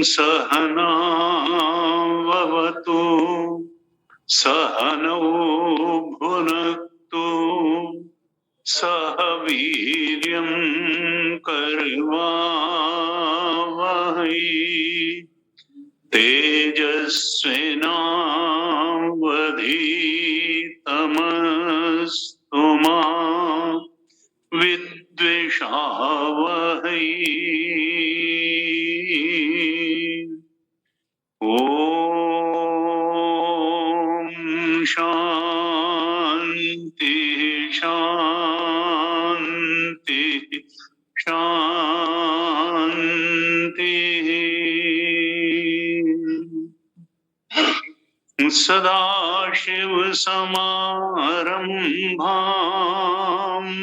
सहनावतु सहनौ भुनक्तु सह वीर्यं करवावहै तेजस्विनावधीतमस्तु मा विद्विषावहै। ओम शांति शांति शांति। सदाशिव समारंभाम्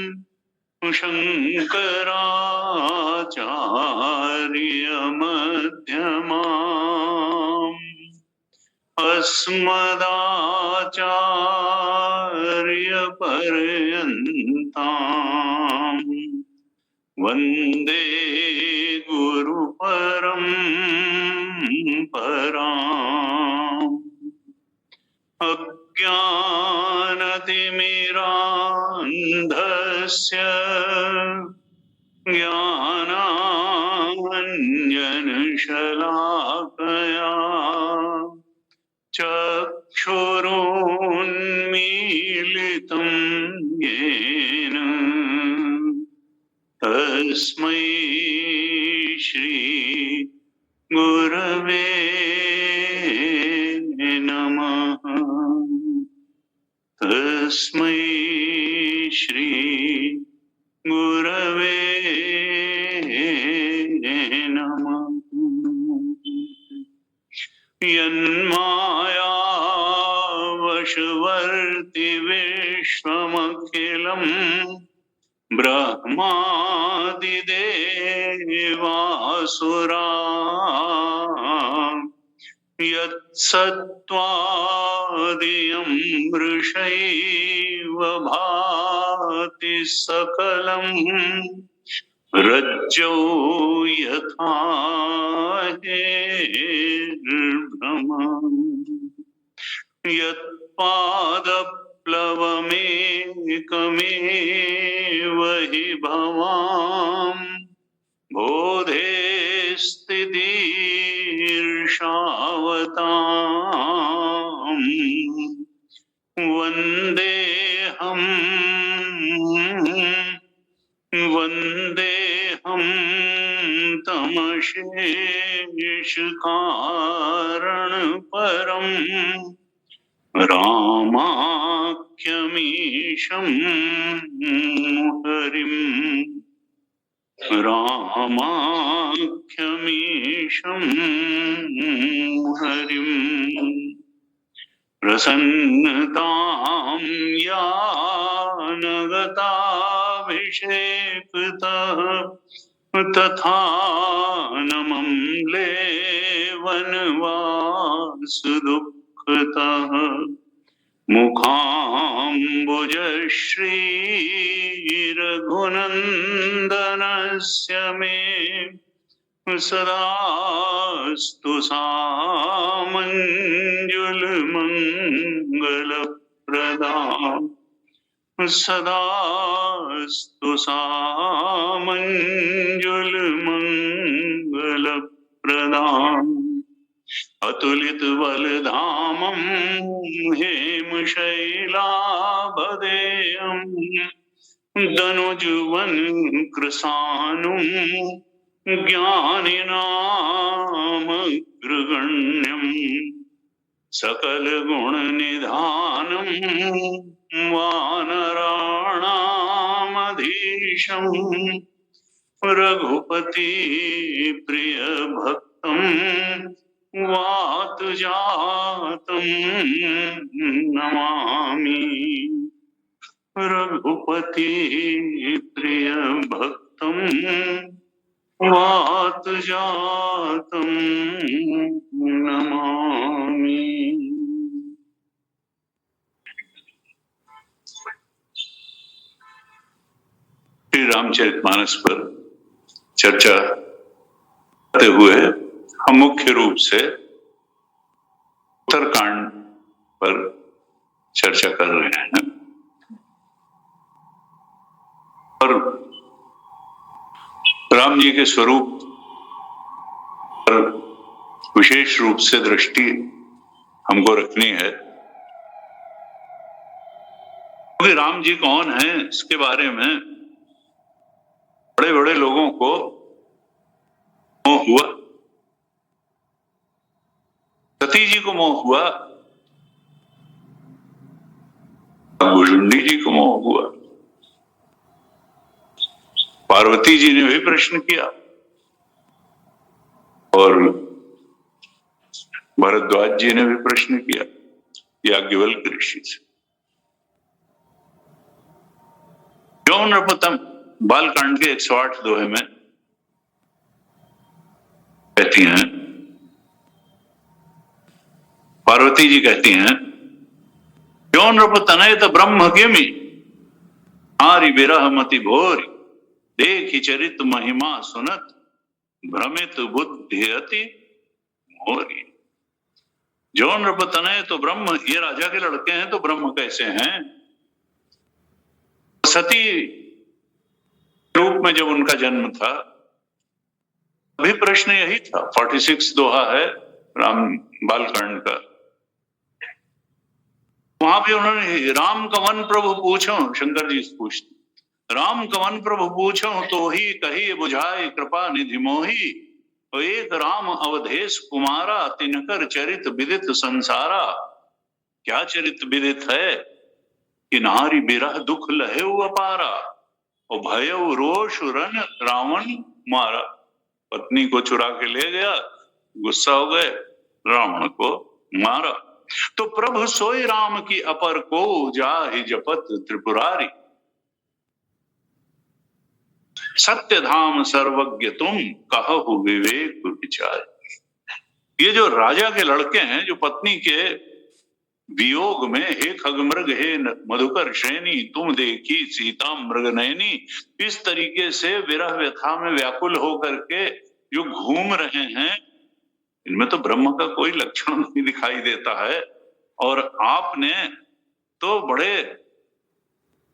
शंकराचार्य मध्यमाम् अस्मदाचार्य पर्यन्ताम् वन्दे गुरु परम्पराम्। अज्ञानतिमिरान्धस्य ज्ञानाञ्जनशलाकया चक्षुरुन्मीलितं येन तस्मै श्री गुरवे नमः। तस्मै श्री गुरवे नमः। यन्मायावशवर्ति विश्वमखिलं ब्रह्मादिदेवासुरा यत्सत्त्वादियं मृषैव भाति सकलं रज्जौ यथा हेर्भ्रमः। यत्पादप्लवमेकमेव हि भवाम् बोधे स्थितिर्षावताम् वन्देऽहं तमशेषकारणपरम् रामाख्यमीशं हरिम् रामाख्यमीशं हरिम्। प्रसन्नतां यानगताभिषेकतः तथा नमं वनवासदुःखतः मुखाम्बुजश्रीरघुनन्दनस्य मे सदास्तु सामञ्जुलमङ्गलप्रदा सदास्तु सामञ्जुलमङ्गलप्रदा। अतुलितबलधामं हेमशैलाभदेयम् दनुजुवनकृशानुं ज्ञानिनामग्रगण्यं सकलगुणनिधानं वानराणामधीशं रघुपति प्रियभक्तं वातजातं नमामि। रघुपति प्रियभक्तं वातजातं नमामि। श्री रामचरितमानस पर चर्चा करते हुए हम मुख्य रूप से उत्तरकांड पर चर्चा कर रहे हैं और राम जी के स्वरूप पर विशेष रूप से दृष्टि हमको रखनी है, क्योंकि राम जी कौन हैं इसके बारे में बड़े बड़े लोगों को मोह हुआ। सती जी को मोह हुआ, भुजुंडी जी को मोह हुआ, पार्वती जी ने भी प्रश्न किया और भरद्वाज जी ने भी प्रश्न किया याज्ञवल्क्य ऋषि से। यौन नृपतम बालकांड के 108 दोहे में कहती हैं, पार्वती जी कहती हैं, यौन नृपतनयत ब्रह्म किमि नारी विरह मति भोरी देखि चरित महिमा सुनत भ्रमित बुद्धि अति मोरी। यौन नृपतनय तो ब्रह्म, ये राजा के लड़के हैं तो ब्रह्म कैसे हैं? सती रूप में जब उनका जन्म था अभी प्रश्न यही था। 46 दोहा है राम बालकांड का, वहां भी उन्होंने राम कवन प्रभु पूछो, शंकर जी से पूछते, राम कवन प्रभु पूछो तो ही कही बुझाए कृपा निधि मोही, तो एक राम अवधेश कुमारा तिनकर चरित विदित संसारा। क्या चरित विदित है कि नारी बिरह दुख लहे अपारा और भयउ रोष रन रावण मारा। पत्नी को चुरा के ले गया, गुस्सा हो गए, रावण को मारा। तो प्रभु सोई राम की अपर को जाहि जपत त्रिपुरारी, सत्य धाम सर्वज्ञ तुम कहु विवेक विचार। ये जो राजा के लड़के हैं जो पत्नी के वियोग में हे खगमृग हे मधुकर श्रेणी तुम देखी सीता मृग नयनी, इस तरीके से विरह व्यथा में व्याकुल होकर के जो घूम रहे हैं, इनमें तो ब्रह्म का कोई लक्षण नहीं दिखाई देता है। और आपने तो बड़े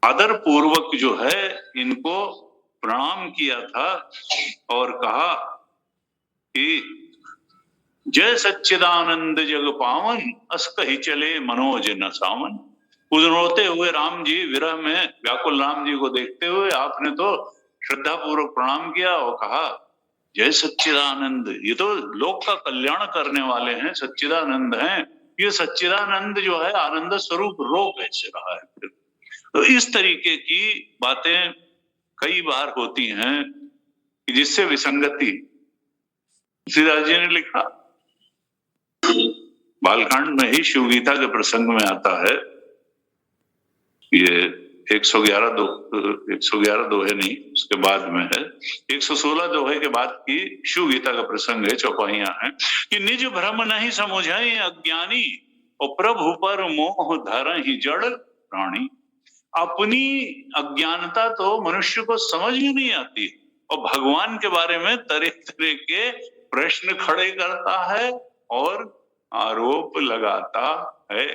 आदर पूर्वक जो है इनको प्रणाम किया था और कहा कि जय सच्चिदानंद जग पावन अस कही चले मनोज न सावन। उस रोते हुए राम जी, विरह में व्याकुल राम जी को देखते हुए आपने तो श्रद्धा पूर्वक प्रणाम किया और कहा जय सच्चिदानंद। ये तो लोक का कल्याण करने वाले हैं, सच्चिदानंद हैं। ये सच्चिदानंद जो है आनंद स्वरूप रो कैसे रहा है? तो इस तरीके की बातें कई बार होती हैं कि जिससे विसंगति। तुलसीदास जी ने लिखा, बालकांड में ही शिव गीता के प्रसंग में आता है, ये 111 दोहे नहीं, उसके बाद में है 116 दोहे के बाद की शिव गीता का प्रसंग है, चौपाइयां हैं कि निज भ्रम नहीं समझाई अज्ञानी और प्रभु पर मोह धरहि जड़ प्राणी। अपनी अज्ञानता तो मनुष्य को समझ में नहीं आती और भगवान के बारे में तरह तरह के प्रश्न खड़े करता है और आरोप लगाता है।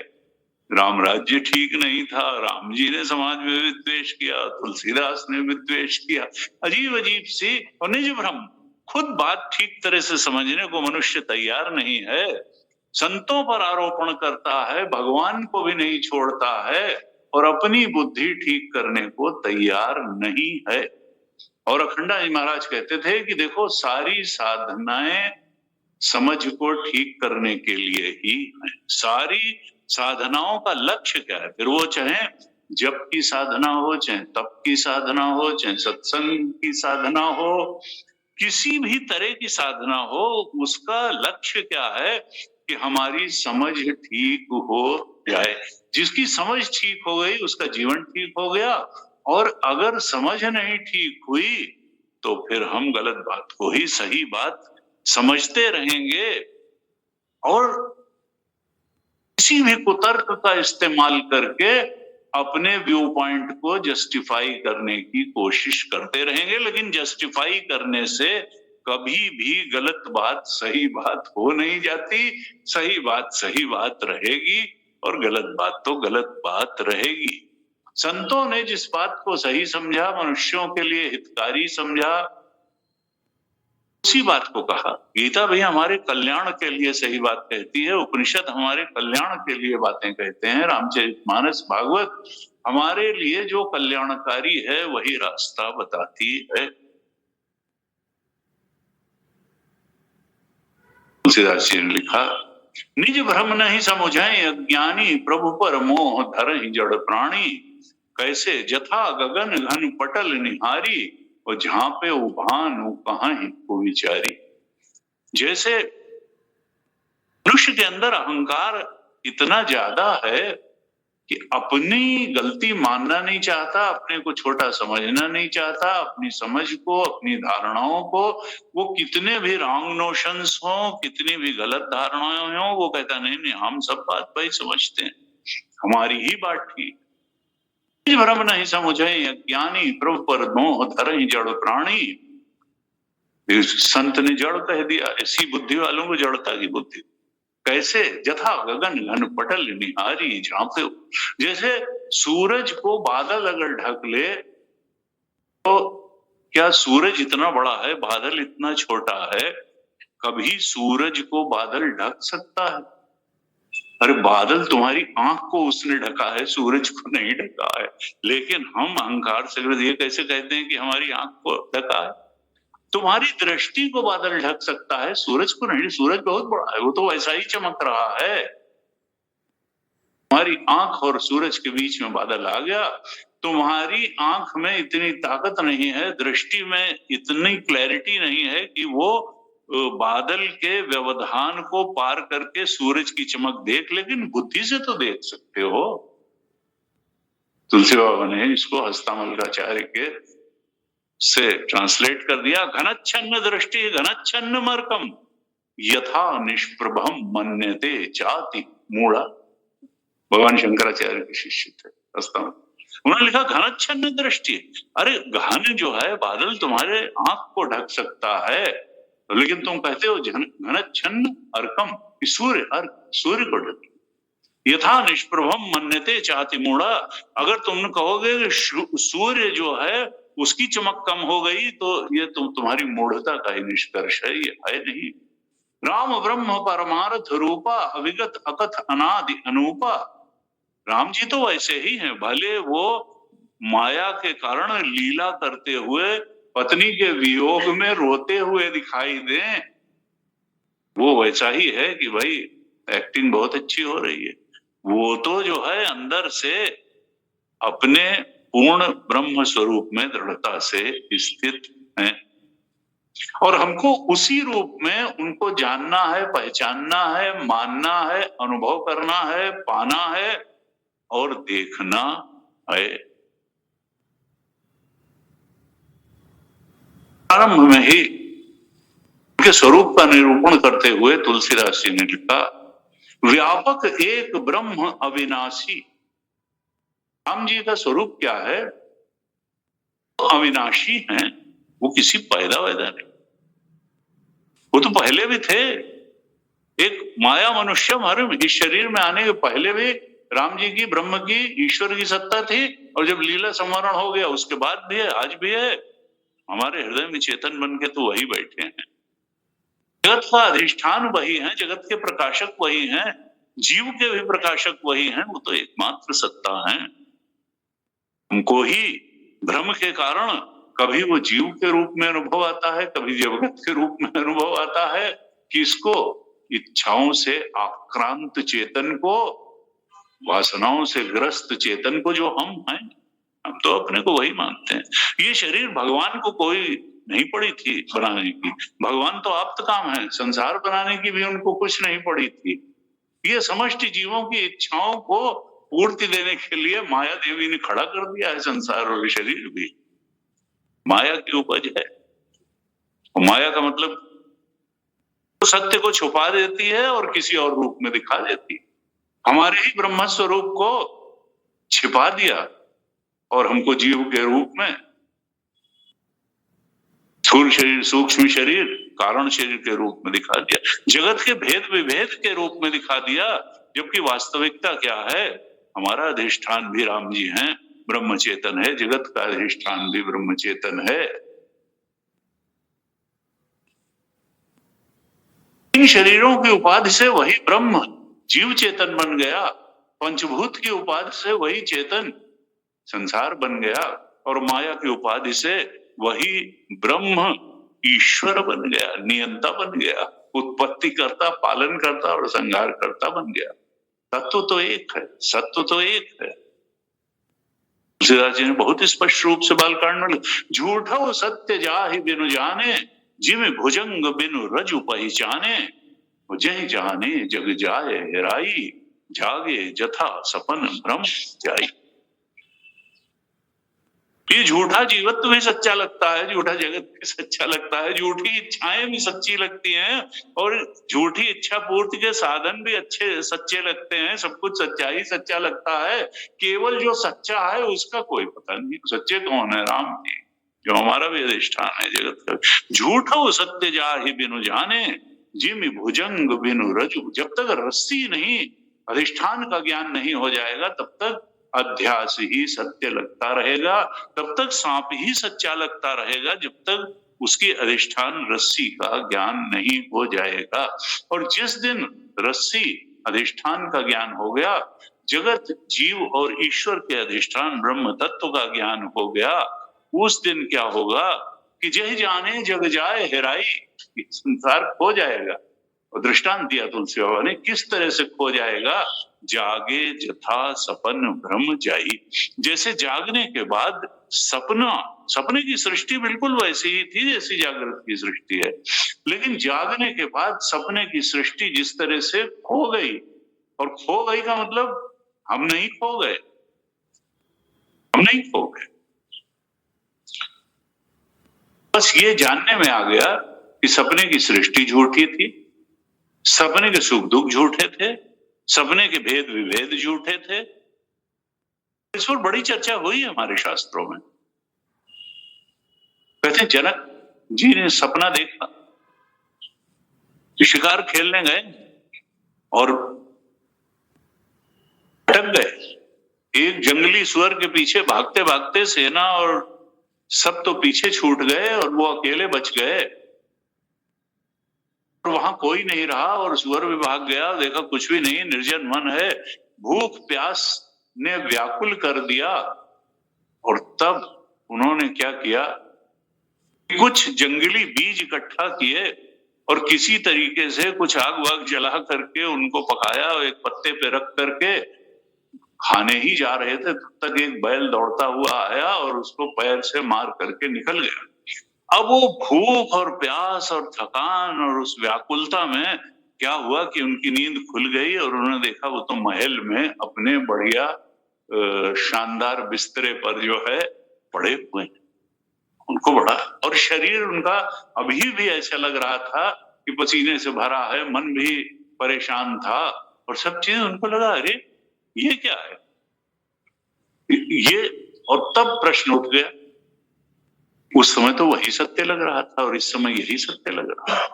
राम राज्य ठीक नहीं था, राम जी ने समाज में विद्वेष किया, तुलसीदास ने विद्वेष किया, अजीब अजीब सी और निज भ्रम। खुद बात ठीक तरह से समझने को मनुष्य तैयार नहीं है, संतों पर आरोपण करता है, भगवान को भी नहीं छोड़ता है और अपनी बुद्धि ठीक करने को तैयार नहीं है। और अखंडानंद महाराज कहते थे कि देखो सारी साधनाएं समझ को ठीक करने के लिए ही है। सारी साधनाओं का लक्ष्य क्या है? फिर वो चाहे जप की साधना हो, चाहे तप की साधना हो, चाहे सत्संग की साधना हो, किसी भी तरह की साधना हो, उसका लक्ष्य क्या है कि हमारी समझ ठीक हो जाए। जिसकी समझ ठीक हो गई उसका जीवन ठीक हो गया, और अगर समझ नहीं ठीक हुई तो फिर हम गलत बात को ही सही बात समझते रहेंगे और किसी भी कुतर्क का इस्तेमाल करके अपने व्यू पॉइंट को जस्टिफाई करने की कोशिश करते रहेंगे। लेकिन जस्टिफाई करने से कभी भी गलत बात सही बात हो नहीं जाती, सही बात रहेगी और गलत बात तो गलत बात रहेगी। संतों ने जिस बात को सही समझा, मनुष्यों के लिए हितकारी समझा, उसी बात को कहा। गीता भी हमारे कल्याण के लिए सही बात कहती है, उपनिषद हमारे कल्याण के लिए बातें कहते हैं, रामचरितमानस भागवत हमारे लिए जो कल्याणकारी है वही रास्ता बताती है। तुलसीदास जी ने लिखा, निज भ्रम नहीं समुझाए अज्ञानी, प्रभु पर मोह धरहि जड़ प्राणी। कैसे जथा गगन घन पटल निहारी, और झांपे उभान कहां को विचारी। जैसे मनुष्य के अंदर अहंकार इतना ज्यादा है कि अपनी गलती मानना नहीं चाहता, अपने को छोटा समझना नहीं चाहता, अपनी समझ को, अपनी धारणाओं को, वो कितने भी रॉन्ग नोशंस हो, कितनी भी गलत धारणाएं हो, वो कहता नहीं हम सब बात भाई समझते हैं, हमारी ही बात ठीक। भ्रम नहीं समझे अज्ञानी, प्रभु पर मोह धरहि जड़ प्राणी। संत ने जड़ कह दिया, ऐसी बुद्धि वालों को जड़ता की बुद्धि। कैसे जथा गगन घन पटल निहारी झांपे। जैसे सूरज को बादल अगर ढक ले तो क्या सूरज इतना बड़ा है, बादल इतना छोटा है? कभी सूरज को बादल ढक सकता है? अरे बादल तुम्हारी आंख को उसने ढका है, सूरज को नहीं ढका है। लेकिन हम अहंकार से ये कैसे कहते हैं कि हमारी आंख को ढका है? तुम्हारी दृष्टि को बादल ढक सकता है, सूरज को नहीं। सूरज बहुत बड़ा है, वो तो वैसा ही चमक रहा है। तुम्हारी आंख और सूरज के बीच में बादल आ गया। तुम्हारी आंख में इतनी ताकत नहीं है, दृष्टि में इतनी क्लैरिटी नहीं है कि वो बादल के व्यवधान को पार करके सूरज की चमक देख, लेकिन बुद्धि से तो देख सकते हो। तुलसी बाबा ने इसको हस्तामलकाचार्य के से ट्रांसलेट कर दिया, घनच्छन्न दृष्टि घनच्छन्न मर्कम यथा निष्प्रभम मन्यते चाति मूढ़ा। भगवान शंकराचार्य के शिष्य थे हस्तामल, उन्होंने लिखा घनच्छन्न दृष्टि। अरे घन जो है बादल तुम्हारे आंख को ढक सकता है, लेकिन तुम कहते हो घनच्छन्न अर्कम, सूर्य को ढक। यथा निष्प्रभम मन्यते चाति मूढ़ा। अगर तुम कहोगे कि सूर्य जो है उसकी चमक कम हो गई तो ये तुम्हारी मूढ़ता का ही निष्कर्ष है, ये है नहीं। राम ब्रह्म परमार्थ रूपा, अविगत अकथ अनादि अनूपा। राम जी तो वैसे ही हैं, भले वो माया के कारण लीला करते हुए पत्नी के वियोग में रोते हुए दिखाई दें, वो वैसा ही है कि भाई एक्टिंग बहुत अच्छी हो रही है। वो तो जो है अंदर से अपने पूर्ण ब्रह्म स्वरूप में दृढ़ता से स्थित है, और हमको उसी रूप में उनको जानना है, पहचानना है, मानना है, अनुभव करना है, पाना है और देखना है। प्रारंभ में ही उनके स्वरूप का निरूपण करते हुए तुलसीदास जी ने लिखा, व्यापक एक ब्रह्म अविनाशी। राम जी का स्वरूप क्या है? अविनाशी हैं, वो किसी पैदा वैदा नहीं, वो तो पहले भी थे। एक माया मनुष्य हमारे इस शरीर में आने के पहले भी राम जी की, ब्रह्म की, ईश्वर की सत्ता थी, और जब लीला संवरण हो गया उसके बाद भी है, आज भी है। हमारे हृदय में चेतन बन के तो वही बैठे हैं। जगत का अधिष्ठान वही है, जगत के प्रकाशक वही हैं, जीव के भी प्रकाशक वही हैं, वो तो एकमात्र सत्ता है। हमको ही भ्रम के कारण कभी वो जीव के रूप में अनुभव आता है, कभी जगत के रूप में अनुभव आता है। किसको? इच्छाओं से आक्रांत चेतन को, वासनाओं से ग्रस्त चेतन को, जो हम हैं। हम तो अपने को वही मानते हैं। ये शरीर भगवान को कोई नहीं पड़ी थी बनाने की, भगवान तो आप्त काम है, संसार बनाने की भी उनको कुछ नहीं पड़ी थी। ये समष्टि जीवों की इच्छाओं को पूर्ति देने के लिए माया देवी ने खड़ा कर दिया है संसार, और शरीर भी माया की उपज है। और माया का मतलब तो सत्य को छुपा देती है और किसी और रूप में दिखा देती है। हमारे ही ब्रह्म स्वरूप को छिपा दिया और हमको जीव के रूप में स्थूल शरीर, सूक्ष्म शरीर कारण शरीर के रूप में दिखा दिया, जगत के भेद विभेद के रूप में दिखा दिया। जबकि वास्तविकता क्या है? हमारा अधिष्ठान भी राम जी हैं, ब्रह्म चेतन है, जगत का अधिष्ठान भी ब्रह्म चेतन है। इन शरीरों की उपाधि से वही ब्रह्म जीव चेतन बन गया, पंचभूत की उपाधि से वही चेतन संसार बन गया, और माया की उपाधि से वही ब्रह्म ईश्वर बन गया, नियंता बन गया, उत्पत्ति करता, पालन करता और संहार करता बन गया। तत्व तो एक है, सत्य तो एक है। तुलसीदास जी ने बहुत स्पष्ट रूप से बालकांड में, झूठो सत्य जाहि बिनु जाने, जिम भुजंग बिनु रजु पहिचाने, जय जाने जग जाए हेराई, जागे जथा सपन भ्रम जाई। ये झूठा जीवत्व भी सच्चा लगता है, झूठा जगत भी सच्चा लगता है, झूठी इच्छाएं भी सच्ची लगती हैं, और झूठी इच्छा पूर्ति के साधन भी अच्छे सच्चे लगते हैं। सब कुछ सच्चाई सच्चा लगता है, केवल जो सच्चा है उसका कोई पता नहीं। सच्चे कौन है? राम जी, जो हमारा भी अधिष्ठान है जगत का। झूठो सत्य जाहि बिनु जाने, जिम भुजंग बिनु रजु। जब तक रस्सी नहीं, अधिष्ठान का ज्ञान नहीं हो जाएगा, तब तक अध्यास ही सत्य लगता रहेगा, तब तक सांप ही सच्चा लगता रहेगा, जब तक उसकी अधिष्ठान रस्सी का ज्ञान नहीं हो जाएगा। और जिस दिन रस्सी अधिष्ठान का ज्ञान हो गया, जगत जीव और ईश्वर के अधिष्ठान ब्रह्म तत्व का ज्ञान हो गया, उस दिन क्या होगा कि जय जाने जग जाए हेराई, संसार खो जाएगा। और दृष्टांत दिया तुलसी बाबा ने, किस तरह से खो जाएगा? जागे जथा सपन भ्रम जाई। जैसे जागने के बाद सपने की सृष्टि बिल्कुल वैसी ही थी जैसी जागृत की सृष्टि है, लेकिन जागने के बाद सपने की सृष्टि जिस तरह से खो गई, और खो गई का मतलब हम नहीं खो गए, हम नहीं खो गए, बस ये जानने में आ गया कि सपने की सृष्टि झूठी थी, सपने के सुख दुख झूठे थे, सपने के भेद विभेद झूठे थे। इस पर बड़ी चर्चा हुई है हमारे शास्त्रों में। कहते हैं जनक जी ने सपना देखा कि शिकार खेलने गए और भटक गए। एक जंगली सुअर के पीछे भागते भागते सेना और सब तो पीछे छूट गए और वो अकेले बच गए, और वहां कोई नहीं रहा, और सुअर भी भाग गया, देखा कुछ भी नहीं, निर्जन मन है। भूख प्यास ने व्याकुल कर दिया, और तब उन्होंने क्या किया, कुछ जंगली बीज इकट्ठा किए और किसी तरीके से कुछ आग वाग जला करके उनको पकाया, एक पत्ते पे रख करके खाने ही जा रहे थे, तब तक एक बैल दौड़ता हुआ आया और उसको पैर से मार करके निकल गया। अब वो भूख और प्यास और थकान और उस व्याकुलता में क्या हुआ कि उनकी नींद खुल गई, और उन्होंने देखा वो तो महल में अपने बढ़िया शानदार बिस्तरे पर जो है पड़े हुए। उनको बड़ा, और शरीर उनका अभी भी ऐसा लग रहा था कि पसीने से भरा है, मन भी परेशान था, और सब चीज उनको लगा अरे ये क्या है ये। और तब प्रश्न उठ गया, उस समय तो वही सत्य लग रहा था और इस समय यही सत्य लग रहा है,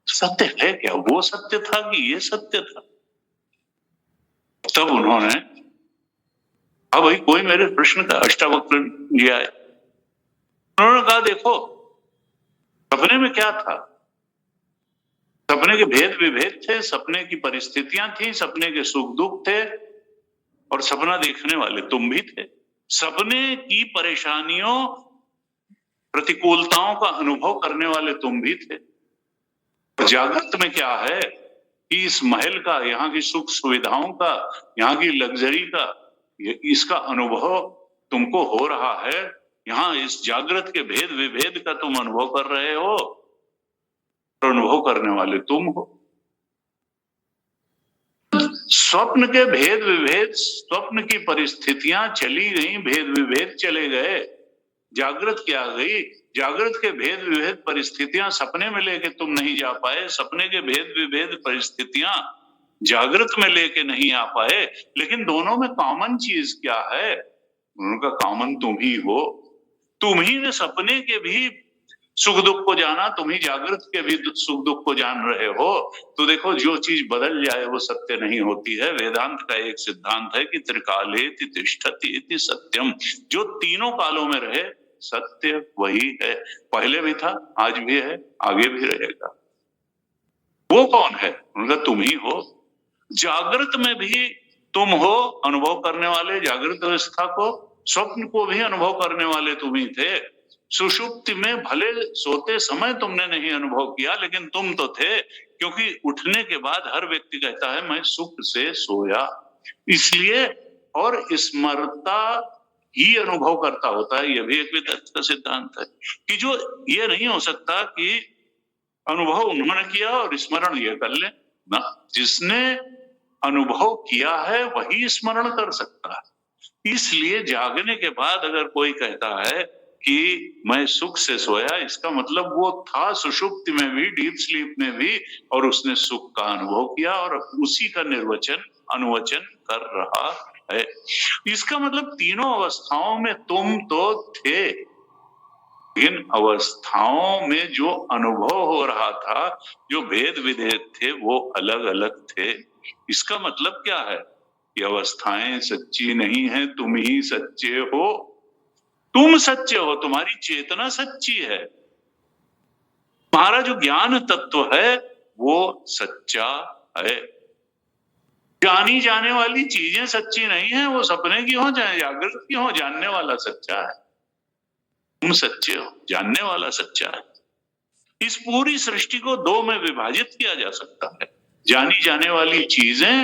सत्य है क्या? वो सत्य था कि ये सत्य था? तब उन्होंने, अब भाई कोई मेरे प्रश्न का अष्टावक्र जी आए, उन्होंने कहा देखो सपने में क्या था, सपने के भेद विभेद थे, सपने की परिस्थितियां थी, सपने के सुख दुख थे, और सपना देखने वाले तुम भी थे। सपने की परेशानियों प्रतिकूलताओं का अनुभव करने वाले तुम भी थे। जागृत में क्या है कि इस महल का, यहाँ की सुख सुविधाओं का, यहाँ की लग्जरी का, इसका अनुभव तुमको हो रहा है। यहाँ इस जागृत के भेद विभेद का तुम अनुभव कर रहे हो, अनुभव करने वाले तुम हो। स्वप्न के भेद विभेद, स्वप्न की परिस्थितियां चली गई, भेद विभेद चले गए, जागृत क्या गई, जागृत के भेद विभेद परिस्थितियां सपने में लेके तुम नहीं जा पाए, सपने के भेद विभेद परिस्थितियां जागृत में लेके नहीं आ पाए। लेकिन दोनों में कॉमन चीज क्या है? उनका कॉमन तुम ही हो। तुम ही ने सपने के भी सुख दुख को जाना, तुम ही जागृत के भी सुख दुख को जान रहे हो। तो देखो, जो चीज बदल जाए वो सत्य नहीं होती है। वेदांत का एक सिद्धांत है कि त्रिकालेति तिष्ठति इति सत्यम, जो तीनों कालों में रहे सत्य वही है। पहले भी था, आज भी है, आगे भी रहेगा। वो कौन है? उनका तुम ही हो। जागृत में भी तुम हो अनुभव करने वाले, जागृत अवस्था को, स्वप्न को भी अनुभव करने वाले तुम ही थे। सुषुप्ति में भले सोते समय तुमने नहीं अनुभव किया, लेकिन तुम तो थे, क्योंकि उठने के बाद हर व्यक्ति कहता है मैं सुख से सोया, इसलिए। और स्मरता ही अनुभव करता होता है। यह भी एक विद्वत का सिद्धांत है कि जो ये नहीं हो सकता कि अनुभव उन्होंने किया और स्मरण ये कर ले ना। जिसने अनुभव किया है वही स्मरण कर सकता है। इसलिए जागने के बाद अगर कोई कहता है कि मैं सुख से सोया, इसका मतलब वो था सुषुप्ति में भी, डीप स्लीप में भी, और उसने सुख का अनुभव किया और उसी का निर्वचन अनुवचन कर रहा है। इसका मतलब तीनों अवस्थाओं में तुम तो थे। इन अवस्थाओं में जो अनुभव हो रहा था, जो भेद विभेद थे, वो अलग अलग थे। इसका मतलब क्या है? ये अवस्थाएं सच्ची नहीं है, तुम ही सच्चे हो। तुम सच्चे हो, तुम्हारी चेतना सच्ची है, तुम्हारा जो ज्ञान तत्व है वो सच्चा है। जानी जाने वाली चीजें सच्ची नहीं है, वो सपने की हो चाहे जागृत की हो, जानने वाला सच्चा है। तुम सच्चे हो, जानने वाला सच्चा है। इस पूरी सृष्टि को दो में विभाजित किया जा सकता है, जानी जाने वाली चीजें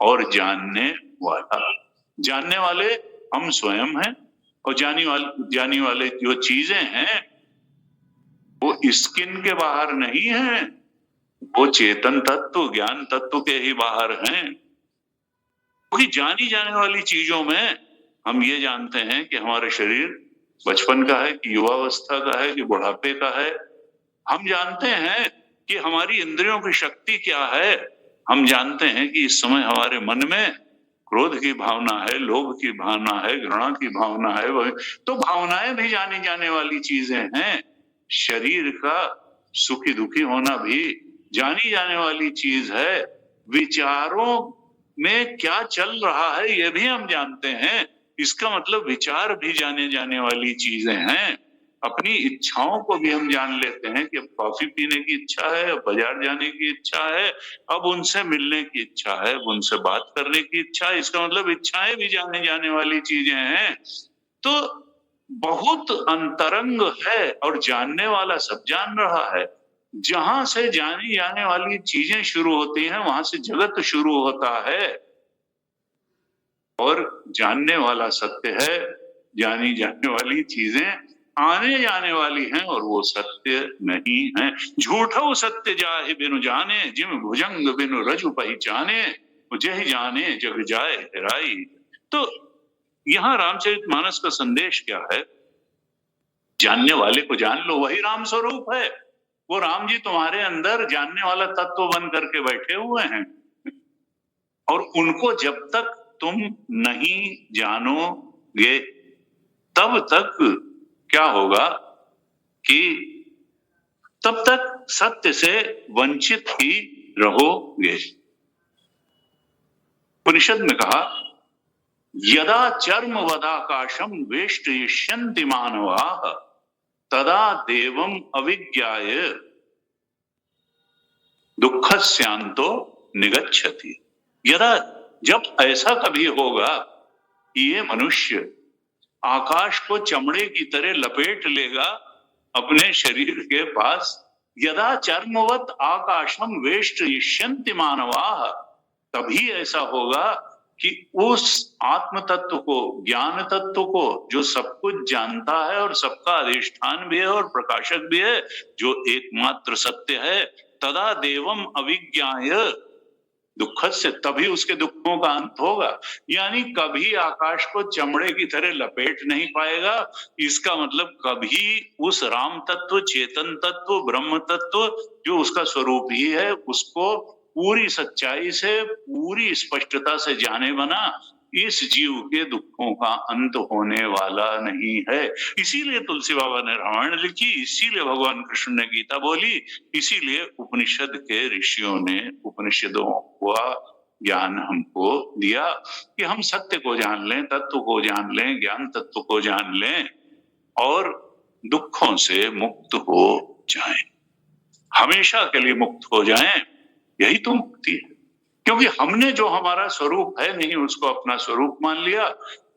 और जानने वाला। जानने वाले हम स्वयं हैं, और जानी वाले जो चीजें हैं वो स्किन के बाहर नहीं है, वो चेतन तत्व, ज्ञान तत्व के ही बाहर हैं। क्योंकि जानी जाने वाली चीजों में हम ये जानते हैं कि हमारा शरीर बचपन का है कि युवावस्था का है कि बुढ़ापे का है। हम जानते हैं कि हमारी इंद्रियों की शक्ति क्या है। हम जानते हैं कि इस समय हमारे मन में क्रोध की भावना है, लोभ की भावना है, घृणा की भावना है। वही तो भावनाएं भी जानी जाने वाली चीजें हैं। शरीर का सुखी दुखी होना भी जानी जाने वाली चीज है। विचारों में क्या चल रहा है ये भी हम जानते हैं। इसका मतलब विचार भी जाने जाने वाली चीजें हैं। अपनी इच्छाओं को भी हम जान लेते हैं कि अब कॉफी पीने की इच्छा है, अब बाजार जाने की इच्छा है, अब उनसे मिलने की इच्छा है, अब उनसे बात करने की इच्छा है। इसका मतलब इच्छाएं भी जाने जाने वाली चीजें हैं। तो बहुत अंतरंग है और जानने वाला सब जान रहा है। जहां से जानी जाने वाली चीजें शुरू होती हैं वहां से जगत शुरू होता है, और जानने वाला सत्य है। जानी जाने वाली चीजें आने जाने वाली हैं और वो सत्य नहीं है। झूठो सत्य जाहि बिनु जाने, जिम भुजंग बिनु रजु पहचाने, जह जाने जग जाए हेराई। तो यहाँ रामचरितमानस का संदेश क्या है? जानने वाले को जान लो, वही राम स्वरूप है। वो राम जी तुम्हारे अंदर जानने वाला तत्व बन करके बैठे हुए हैं, और उनको जब तक तुम नहीं जानोगे तब तक क्या होगा कि तब तक सत्य से वंचित ही रहोगे। उपनिषद में कहा, यदा चर्म वदाकाशम वेष्टयिष्यन्ति मानवाः तदा देवम अविज्ञाय दुःखस्यान्तो निगच्छति। यदा, जब ऐसा कभी होगा कि ये मनुष्य आकाश को चमड़े की तरह लपेट लेगा अपने शरीर के पास, यदा चर्मवत आकाशम वेष्टयिष्यन्ति मानवाः, तभी ऐसा होगा कि उस आत्म तत्व को, ज्ञान तत्व को, जो सब कुछ जानता है और सबका अधिष्ठान भी है और प्रकाशक भी है, जो एकमात्र सत्य है, तदा देवम अविज्ञाय दुख से, तभी उसके दुखों का अंत होगा। यानी कभी आकाश को चमड़े की तरह लपेट नहीं पाएगा। इसका मतलब कभी उस राम तत्व, चेतन तत्व, ब्रह्म तत्व जो उसका स्वरूप ही है, उसको पूरी सच्चाई से, पूरी स्पष्टता से जाने बना, इस जीव के दुखों का अंत होने वाला नहीं है। इसीलिए तुलसी बाबा ने रामायण लिखी, इसीलिए भगवान कृष्ण ने गीता बोली, इसीलिए उपनिषद के ऋषियों ने उपनिषदों का ज्ञान हमको दिया कि हम सत्य को जान लें, तत्व को जान लें, ज्ञान तत्व को जान लें और दुखों से मुक्त हो जाएं, हमेशा के लिए मुक्त हो जाएं। यही तो मुक्ति है। क्योंकि हमने जो हमारा स्वरूप है नहीं उसको अपना स्वरूप मान लिया,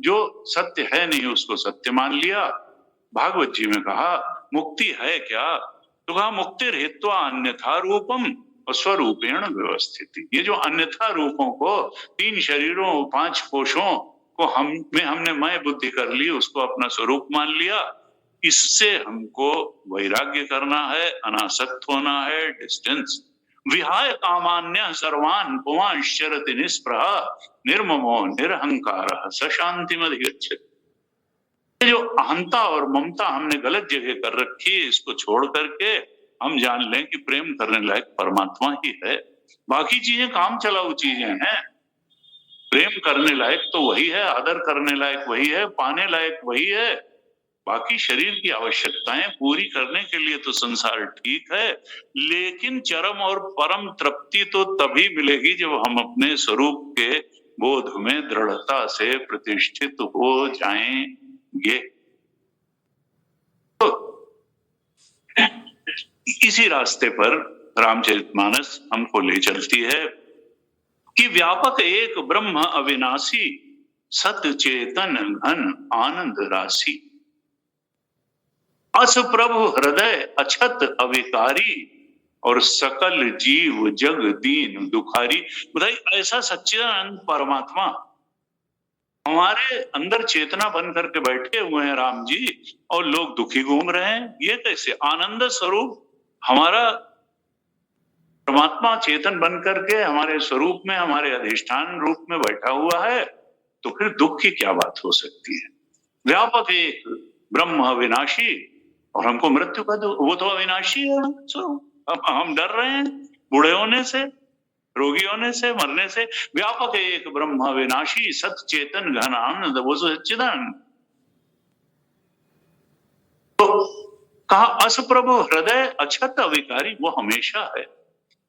जो सत्य है नहीं उसको सत्य मान लिया। भागवत जी में कहा मुक्ति है क्या, तो कहा मुक्ति हेत्वा अन्यथा रूपम और स्वरूपेण व्यवस्थिति। ये जो अन्यथा रूपों को, 3 शरीरों 5 कोशों को हमने मैं बुद्धि कर ली, उसको अपना स्वरूप मान लिया, इससे हमको वैराग्य करना है, अनासक्त होना है, डिस्टेंस। विहाय कामान्य सर्वान् पुमांश्चरति निस्पृहा निर्ममो निरहंकारः स शांतिमधिगच्छति। जो अहंता और ममता हमने गलत जगह कर रखी है, इसको छोड़ करके हम जान लें कि प्रेम करने लायक परमात्मा ही है, बाकी चीजें काम चलाऊ चीजें हैं। प्रेम करने लायक तो वही है, आदर करने लायक वही है, पाने लायक वही है। बाकी शरीर की आवश्यकताएं पूरी करने के लिए तो संसार ठीक है, लेकिन चरम और परम तृप्ति तो तभी मिलेगी जब हम अपने स्वरूप के बोध में दृढ़ता से प्रतिष्ठित हो जाएंगे। तो इसी रास्ते पर रामचरितमानस हमको ले चलती है कि व्यापक एक ब्रह्म अविनाशी, सत चेतन घन आनंद राशि, अस प्रभु हृदय अछत अविकारी और सकल जीव जग दीन दुखारी। बताइए, ऐसा सच्चिदानंद परमात्मा हमारे अंदर चेतना बन करके बैठे हुए हैं राम जी, और लोग दुखी घूम रहे हैं। ये कैसे? आनंद स्वरूप हमारा परमात्मा चेतन बन करके हमारे स्वरूप में, हमारे अधिष्ठान रूप में बैठा हुआ है, तो फिर दुख की क्या बात हो सकती है? व्यापक एक ब्रह्म अविनाशी, और हमको मृत्यु का वो तो अविनाशी है। अब हम डर रहे हैं बूढ़े होने से, रोगी होने से, मरने से। व्यापक एक ब्रह्म अविनाशी, सत चेतन घन आनंद, वो सच्चिदानंद। तो कहा अस प्रभु हृदय अछत अविकारी, वो हमेशा है।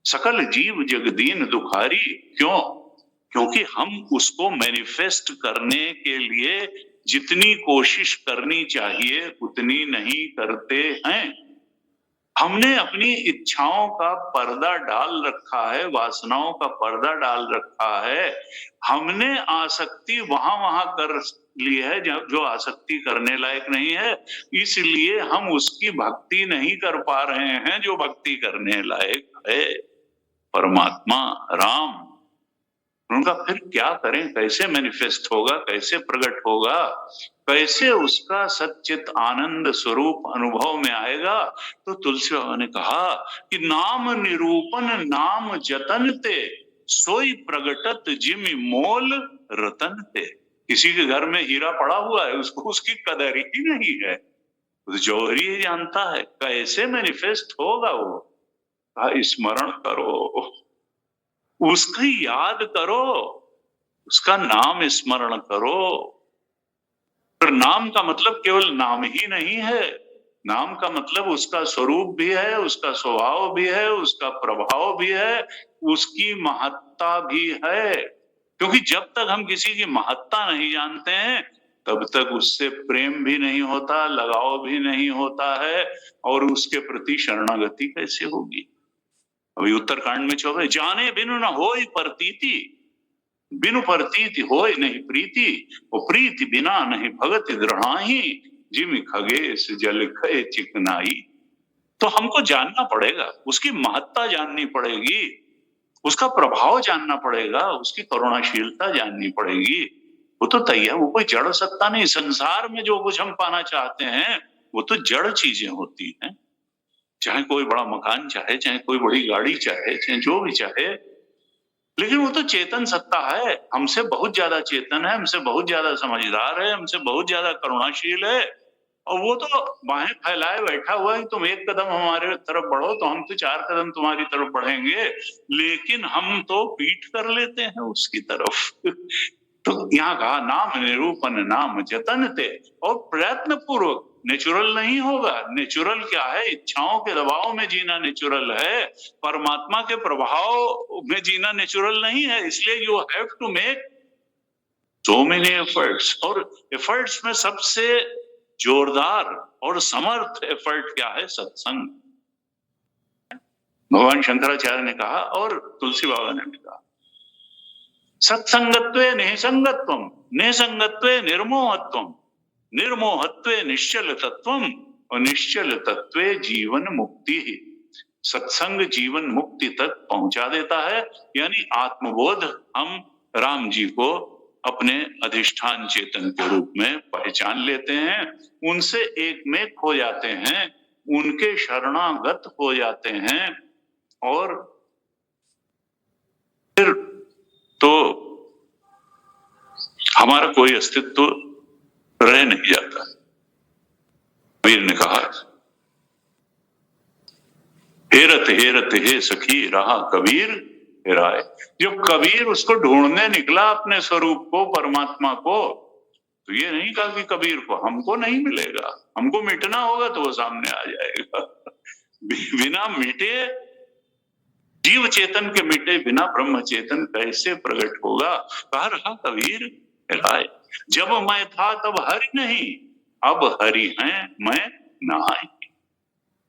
सकल जीव जगदीन दुखारी, क्यों? क्योंकि हम उसको मैनिफेस्ट करने के लिए जितनी कोशिश करनी चाहिए उतनी नहीं करते हैं। हमने अपनी इच्छाओं का पर्दा डाल रखा है, वासनाओं का पर्दा डाल रखा है। हमने आसक्ति वहां वहां कर ली है जो आसक्ति करने लायक नहीं है, इसलिए हम उसकी भक्ति नहीं कर पा रहे हैं जो भक्ति करने लायक है, परमात्मा राम। उनका फिर क्या करें? कैसे मैनिफेस्ट होगा, कैसे प्रकट होगा, कैसे उसका सच्चित आनंद स्वरूप अनुभव में आएगा? तो तुलसी बाबा ने कहा कि नाम निरूपण नाम जतन ते, सोई प्रगटत जिमि मोल रतन ते। किसी के घर में हीरा पड़ा हुआ है, उसको उसकी कदर ही नहीं है, जौहरी ही जानता है कैसे मैनिफेस्ट होगा वो। स्मरण करो, उसकी याद करो, उसका नाम स्मरण करो। पर नाम का मतलब केवल नाम ही नहीं है, नाम का मतलब उसका स्वरूप भी है, उसका स्वभाव भी है, उसका प्रभाव भी है, उसकी महत्ता भी है। क्योंकि जब तक हम किसी की महत्ता नहीं जानते हैं तब तक उससे प्रेम भी नहीं होता, लगाव भी नहीं होता है, और उसके प्रति शरणागति कैसे होगी? अभी उत्तरकांड में 24, जाने बिनु न होई प्रतीति, बिनु प्रतीति होय नहीं प्रीति, वो प्रीति बिना नहीं भगति दृढ़ाही, जिमि खगेश जल खय चिकनाई। तो हमको जानना पड़ेगा, उसकी महत्ता जाननी पड़ेगी, उसका प्रभाव जानना पड़ेगा, उसकी करुणाशीलता जाननी पड़ेगी। वो तो तैयार, वो कोई जड़ सत्ता नहीं। संसार में जो कुछ हम पाना चाहते हैं वो तो जड़ चीजें होती हैं, चाहे कोई बड़ा मकान चाहे, चाहे कोई बड़ी गाड़ी चाहे, चाहे जो भी चाहे, लेकिन वो तो चेतन सत्ता है, हमसे बहुत ज्यादा चेतन है, हमसे बहुत ज्यादा समझदार है, हमसे बहुत ज्यादा करुणाशील है, और वो तो बाहें फैलाए बैठा हुआ है। तुम एक कदम हमारे तरफ बढ़ो तो हम तो 4 कदम तुम्हारी तरफ बढ़ेंगे, लेकिन हम तो पीठ कर लेते हैं उसकी तरफ। तो यहाँ कहा नाम निरूपण नाम जतन ते, और प्रयत्न पूर्वक। नेचुरल नहीं होगा। नेचुरल क्या है? इच्छाओं के दबाव में जीना नेचुरल है, परमात्मा के प्रभाव में जीना नेचुरल नहीं है। इसलिए you have to make so many efforts. और एफर्ट्स में सबसे जोरदार और समर्थ एफर्ट क्या है? सत्संग। भगवान शंकराचार्य ने कहा और तुलसी बाबा ने भी कहा, सत्संगत्वे निसंगत्वम, निसंगत्वे निर्मोहत्वम, निर्मोहत्वे निश्चल तत्वम, और निश्चल तत्वे जीवन मुक्ति ही। सत्संग जीवन मुक्ति तक पहुंचा देता है। यानी आत्मबोध, हम राम जी को अपने अधिष्ठान चेतन के रूप में पहचान लेते हैं, उनसे एक में खो जाते हैं, उनके शरणागत हो जाते हैं, और फिर तो हमारा कोई अस्तित्व रह नहीं जाता। कबीर ने कहा, हेरत हेरत हे सखी रहा कबीर हेराए। जब कबीर उसको ढूंढने निकला अपने स्वरूप को, परमात्मा को, तो ये नहीं कहा कि कबीर को हमको नहीं मिलेगा, हमको मिटना होगा तो वो सामने आ जाएगा। बिना मिटे, जीव चेतन के मिटे बिना ब्रह्म चेतन कैसे प्रकट होगा? कहा रहा कबीर हेराए। जब मैं था तब हरि नहीं, अब हरि हैं मैं नहाई।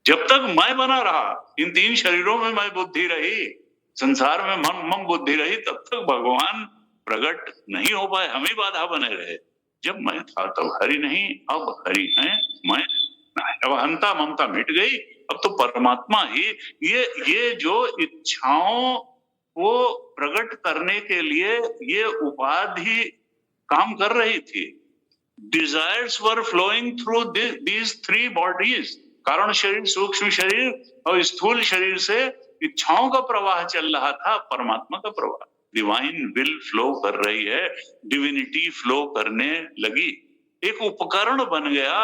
जब तक मैं बना रहा, इन तीन शरीरों में मैं बुद्धि रही, संसार में मन बुद्धि रही, तब तक भगवान प्रकट नहीं हो पाए, हम ही बाधा बने रहे। जब मैं था तब हरि नहीं, अब हरि हैं मैं नहाई। अब हंता ममता मिट गई, अब तो परमात्मा ही ये जो इच्छाओं को प्रकट करने के लिए ये उपाधि काम कर रही थी। Desires were flowing through these three bodies, कारण शरीर, सूक्ष्म शरीर और स्थूल शरीर से इच्छाओं का प्रवाह चल रहा था, परमात्मा का प्रवाह। डिवाइन विल फ्लो कर रही है, डिविनिटी फ्लो करने लगी, एक उपकरण बन गया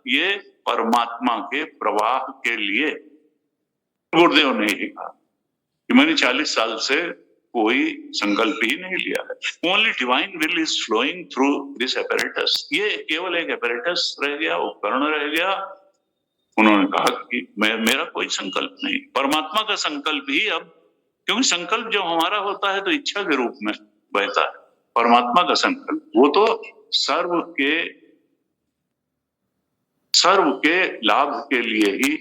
ये परमात्मा के प्रवाह के लिए। गुरुदेव ने ही कहा कि मैंने 40 साल से कोई संकल्प ही नहीं लिया है। Only divine will is flowing through this apparatus. ये केवल एक एपरेटस रह गया, उपकरण रह गया। उन्होंने कहा कि मेरा कोई संकल्प नहीं, परमात्मा का संकल्प ही अब, क्योंकि संकल्प जब हमारा होता है तो इच्छा के रूप में बहता है। परमात्मा का संकल्प वो तो सर्व के लाभ के लिए ही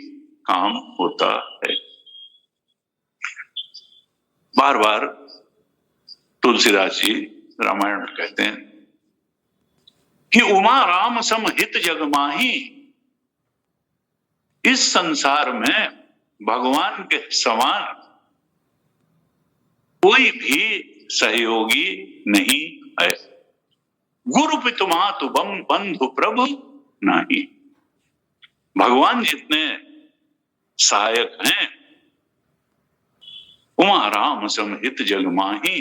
काम होता है। बार बार तुलसीदास जी रामायण में कहते हैं कि उमा राम सम हित जग माही। इस संसार में भगवान के समान कोई भी सहयोगी नहीं है। गुरु पितु मातु बंधु प्रभु नहीं। भगवान जितने सहायक हैं, उमा राम सम हित जग माही,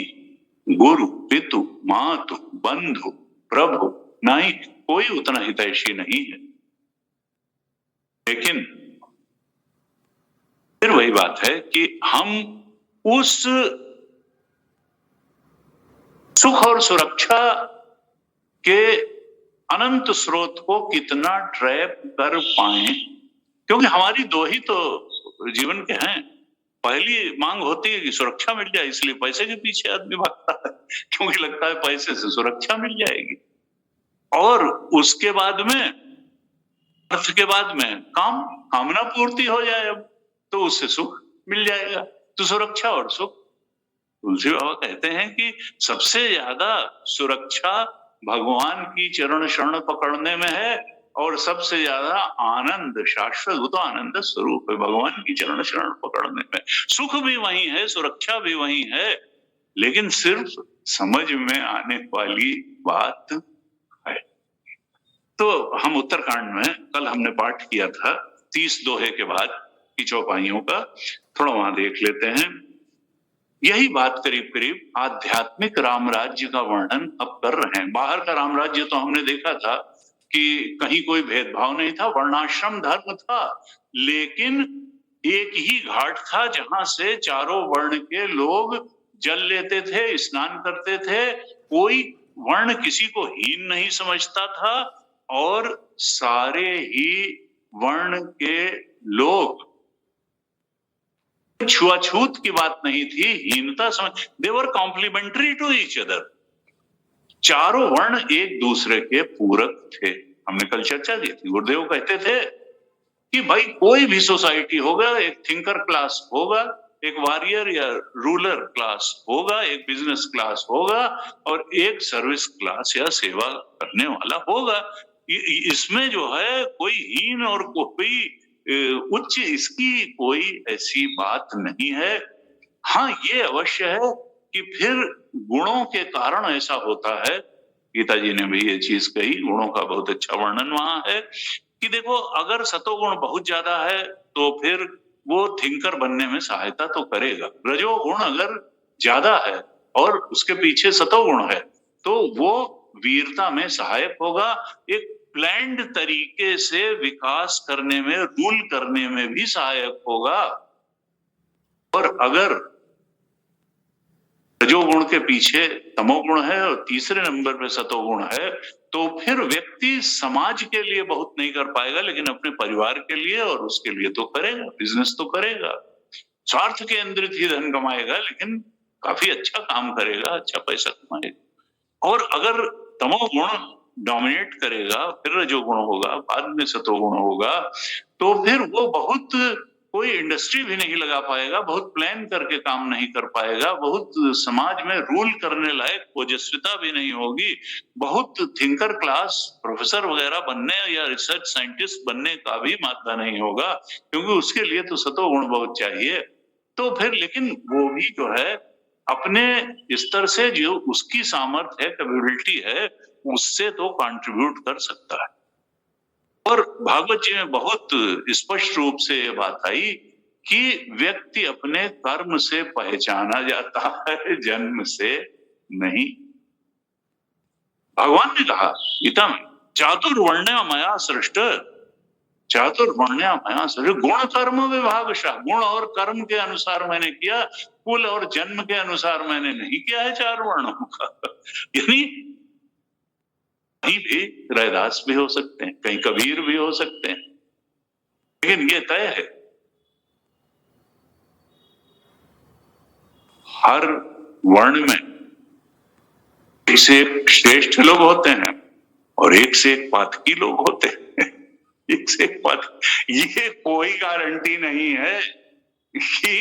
गुरु पितु मातु बंधु प्रभु नहीं। कोई उतना हितैषी नहीं है। लेकिन फिर वही बात है कि हम उस सुख और सुरक्षा के अनंत स्रोत को कितना ट्रैप कर पाए, क्योंकि हमारी दो ही तो जीवन के हैं। पहली मांग होती है कि सुरक्षा मिल जाए, इसलिए पैसे के पीछे आदमी भागता है, क्योंकि लगता है पैसे से सुरक्षा मिल जाएगी। और उसके बाद में, अर्थ के बाद में कामना पूर्ति हो जाए, अब तो उससे सुख मिल जाएगा। तो सुरक्षा और सुख, तुलसी बाबा कहते हैं कि सबसे ज्यादा सुरक्षा भगवान की चरण शरण पकड़ने में है, और सबसे ज्यादा आनंद, शाश्वत वो तो आनंद स्वरूप है भगवान की चरण शरण पकड़ने में। सुख भी वही है, सुरक्षा भी वही है, लेकिन सिर्फ समझ में आने वाली बात है। तो हम उत्तरकांड में कल हमने पाठ किया था 30 दोहे के बाद की चौपाइयों का, थोड़ा वहां देख लेते हैं। यही बात करीब करीब आध्यात्मिक रामराज्य का वर्णन अब कर रहे हैं। बाहर का रामराज्य तो हमने देखा था कि कहीं कोई भेदभाव नहीं था, वर्णाश्रम धर्म था, लेकिन एक ही घाट था जहां से चारों वर्ण के लोग जल लेते थे, स्नान करते थे। कोई वर्ण किसी को हीन नहीं समझता था और सारे ही वर्ण के लोग, छुआछूत की बात नहीं थी, हीनता समझ, दे वर कॉम्प्लीमेंट्री टू ईच अदर। चारों वर्ण एक दूसरे के पूरक थे। हमने कल चर्चा की थी, गुरुदेव कहते थे कि भाई कोई भी सोसाइटी होगा, एक थिंकर क्लास होगा, एक वॉरियर या रूलर क्लास होगा, एक बिजनेस क्लास होगा और एक सर्विस क्लास या सेवा करने वाला होगा। इसमें जो है कोई हीन और कोई उच्च, इसकी कोई ऐसी बात नहीं है। हाँ, ये अवश्य है कि फिर गुणों के कारण ऐसा होता है, गीता जी ने भी ये चीज कही, गुणों का बहुत अच्छा वर्णन वहां है कि देखो अगर सतोगुण बहुत ज्यादा है तो फिर वो थिंकर बनने में सहायता तो करेगा। रजोगुण अगर ज्यादा है और उसके पीछे सतोगुण है तो वो वीरता में सहायक होगा, एक प्लान्ड तरीके से विकास करने में, रूल करने में भी सहायक होगा। और अगर रजोगुण के पीछे तमोगुण है और तीसरे नंबर पे सतोगुण है तो फिर व्यक्ति समाज के लिए बहुत नहीं कर पाएगा, लेकिन अपने परिवार के लिए और उसके लिए तो करेगा, बिजनेस तो करेगा, स्वार्थ केंद्रित ही धन कमाएगा, लेकिन काफी अच्छा काम करेगा, अच्छा पैसा कमाएगा। और अगर तमोगुण डोमिनेट करेगा, फिर रजोगुण होगा, बाद में सतोगुण होगा, तो फिर वो बहुत कोई इंडस्ट्री भी नहीं लगा पाएगा, बहुत प्लान करके काम नहीं कर पाएगा, बहुत समाज में रूल करने लायक ओजस्विता भी नहीं होगी, बहुत थिंकर क्लास प्रोफेसर वगैरह बनने या रिसर्च साइंटिस्ट बनने का भी मादा नहीं होगा, क्योंकि उसके लिए तो सतोगुण बहुत चाहिए। तो फिर लेकिन वो भी जो है अपने स्तर से जो उसकी सामर्थ्य है, कैपेबिलिटी है, उससे तो कंट्रीब्यूट कर सकता है। और भागवत जी में बहुत स्पष्ट रूप से ये बात आई कि व्यक्ति अपने कर्म से पहचाना जाता है, जन्म से नहीं। भगवान ने कहा गीता में, चातुर्वर्ण्य मया सृष्ट, चातुर्वर्ण्य मया सृष्ट, गुण कर्म विभागशः, गुण और कर्म के अनुसार मैंने किया, कुल और जन्म के अनुसार मैंने नहीं किया है चार वर्णों का। यानी कहीं भी रैदास भी हो सकते हैं, कहीं कबीर भी हो सकते हैं, लेकिन ये तय है हर वर्ण में एक से एक श्रेष्ठ लोग होते हैं और एक से एक पातकी लोग होते हैं। एक से एक पातकी, ये कोई गारंटी नहीं है कि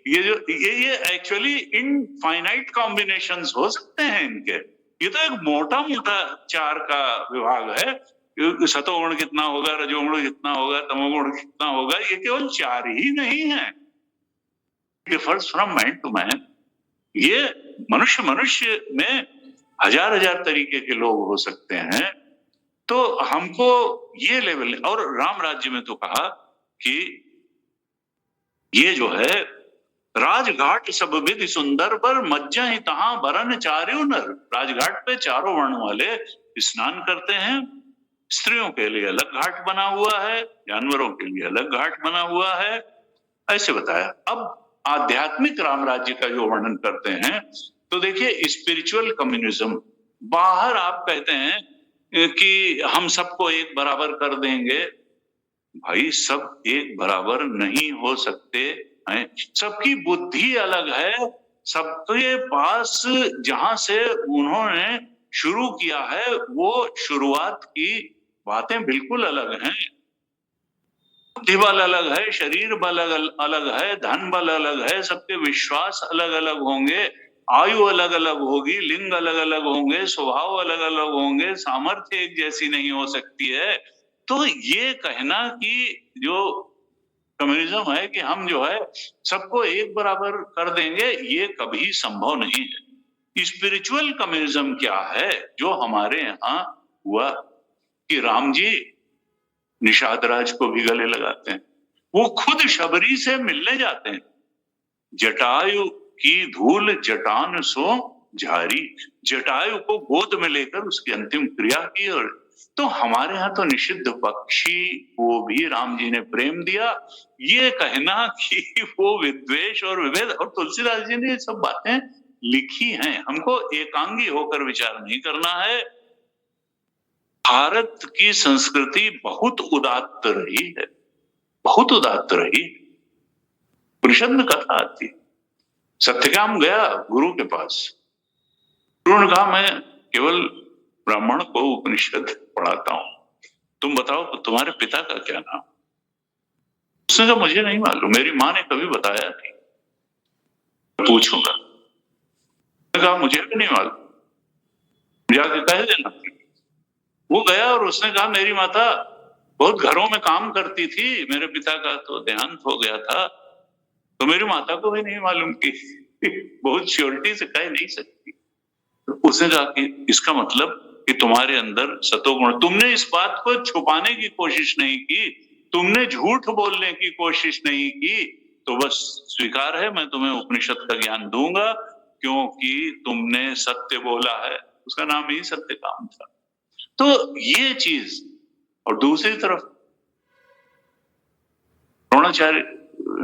ये एक्चुअली इनफाइनाइट कॉम्बिनेशंस हो सकते हैं इनके। ये तो एक मोटा मोटा चार का विभाग है, सतोगुण कितना होगा, रजोगुण कितना होगा, तमोगुण कितना होगा, ये केवल चार ही नहीं है, differs from man to man. ये मनुष्य में हजार हजार तरीके के लोग हो सकते हैं। तो हमको ये लेवल, और राम राज्य में तो कहा कि ये जो है राजघाट सब विधि सुंदर पर मज्जा ही तहां बरन चार्यो नर। राजघाट पे चारों वर्ण वाले स्नान करते हैं, स्त्रियों के लिए अलग घाट बना हुआ है, जानवरों के लिए अलग घाट बना हुआ है, ऐसे बताया। अब आध्यात्मिक राम राज्य का जो वर्णन करते हैं तो देखिए स्पिरिचुअल कम्युनिज्म, बाहर आप कहते हैं कि हम सबको एक बराबर कर देंगे, भाई सब एक बराबर नहीं हो सकते हैं, सबकी बुद्धि अलग है, सबके पास जहां से उन्होंने शुरू किया है वो शुरुआत की बातें बिल्कुल अलग हैं। बुद्धि बल अलग है, शरीर बल अलग है, धन बल अलग है, सबके विश्वास अलग अलग होंगे, आयु अलग अलग होगी, लिंग अलग अलग होंगे, स्वभाव अलग अलग होंगे, सामर्थ्य एक जैसी नहीं हो सकती है। तो ये कहना कि जो कम्युनिज्म है कि हम जो है सबको एक बराबर कर देंगे, ये कभी संभव नहीं है। स्पिरिचुअल कम्युनिज्म क्या है जो हमारे यहाँ हुआ कि राम जी निषाद राज को भी गले लगाते हैं, वो खुद शबरी से मिलने जाते हैं, जटायु की धूल जटान सो झारी, जटायु को गोद में लेकर उसकी अंतिम क्रिया की। और तो हमारे यहाँ तो निषिद्ध पक्षी को भी राम जी ने प्रेम दिया। ये कहना कि वो विद्वेष और विभेद, और तुलसीदास जी ने ये सब बातें लिखी हैं। हमको एकांगी होकर विचार नहीं करना है। भारत की संस्कृति बहुत उदात्त रही है, बहुत उदात्त रही। उपनिषद में कथा आती, सत्यकाम गया गुरु के पास, गुरु ने कहा मैं केवल ब्राह्मण को उपनिषद पढ़ाता हूं, तुम बताओ तुम्हारे पिता का क्या नाम? उसने कहा मुझे नहीं मालूम, मेरी माँ ने कभी बताया नहीं, पूछूंगा। कहा मुझे भी नहीं मालूम, जाके कह देना। वो गया और उसने कहा मेरी माता बहुत घरों में काम करती थी, मेरे पिता का तो देहांत हो गया था, तो मेरी माता को भी नहीं मालूम कि बहुत श्योरिटी से कह नहीं सकती। तो उसने कहा कि इसका मतलब कि तुम्हारे अंदर सतोगुण, तुमने इस बात को छुपाने की कोशिश नहीं की, तुमने झूठ बोलने की कोशिश नहीं की, तो बस स्वीकार है, मैं तुम्हें उपनिषद का ज्ञान दूंगा क्योंकि तुमने सत्य बोला है। उसका नाम ही सत्यकाम था। तो ये चीज। और दूसरी तरफ द्रोणाचार्य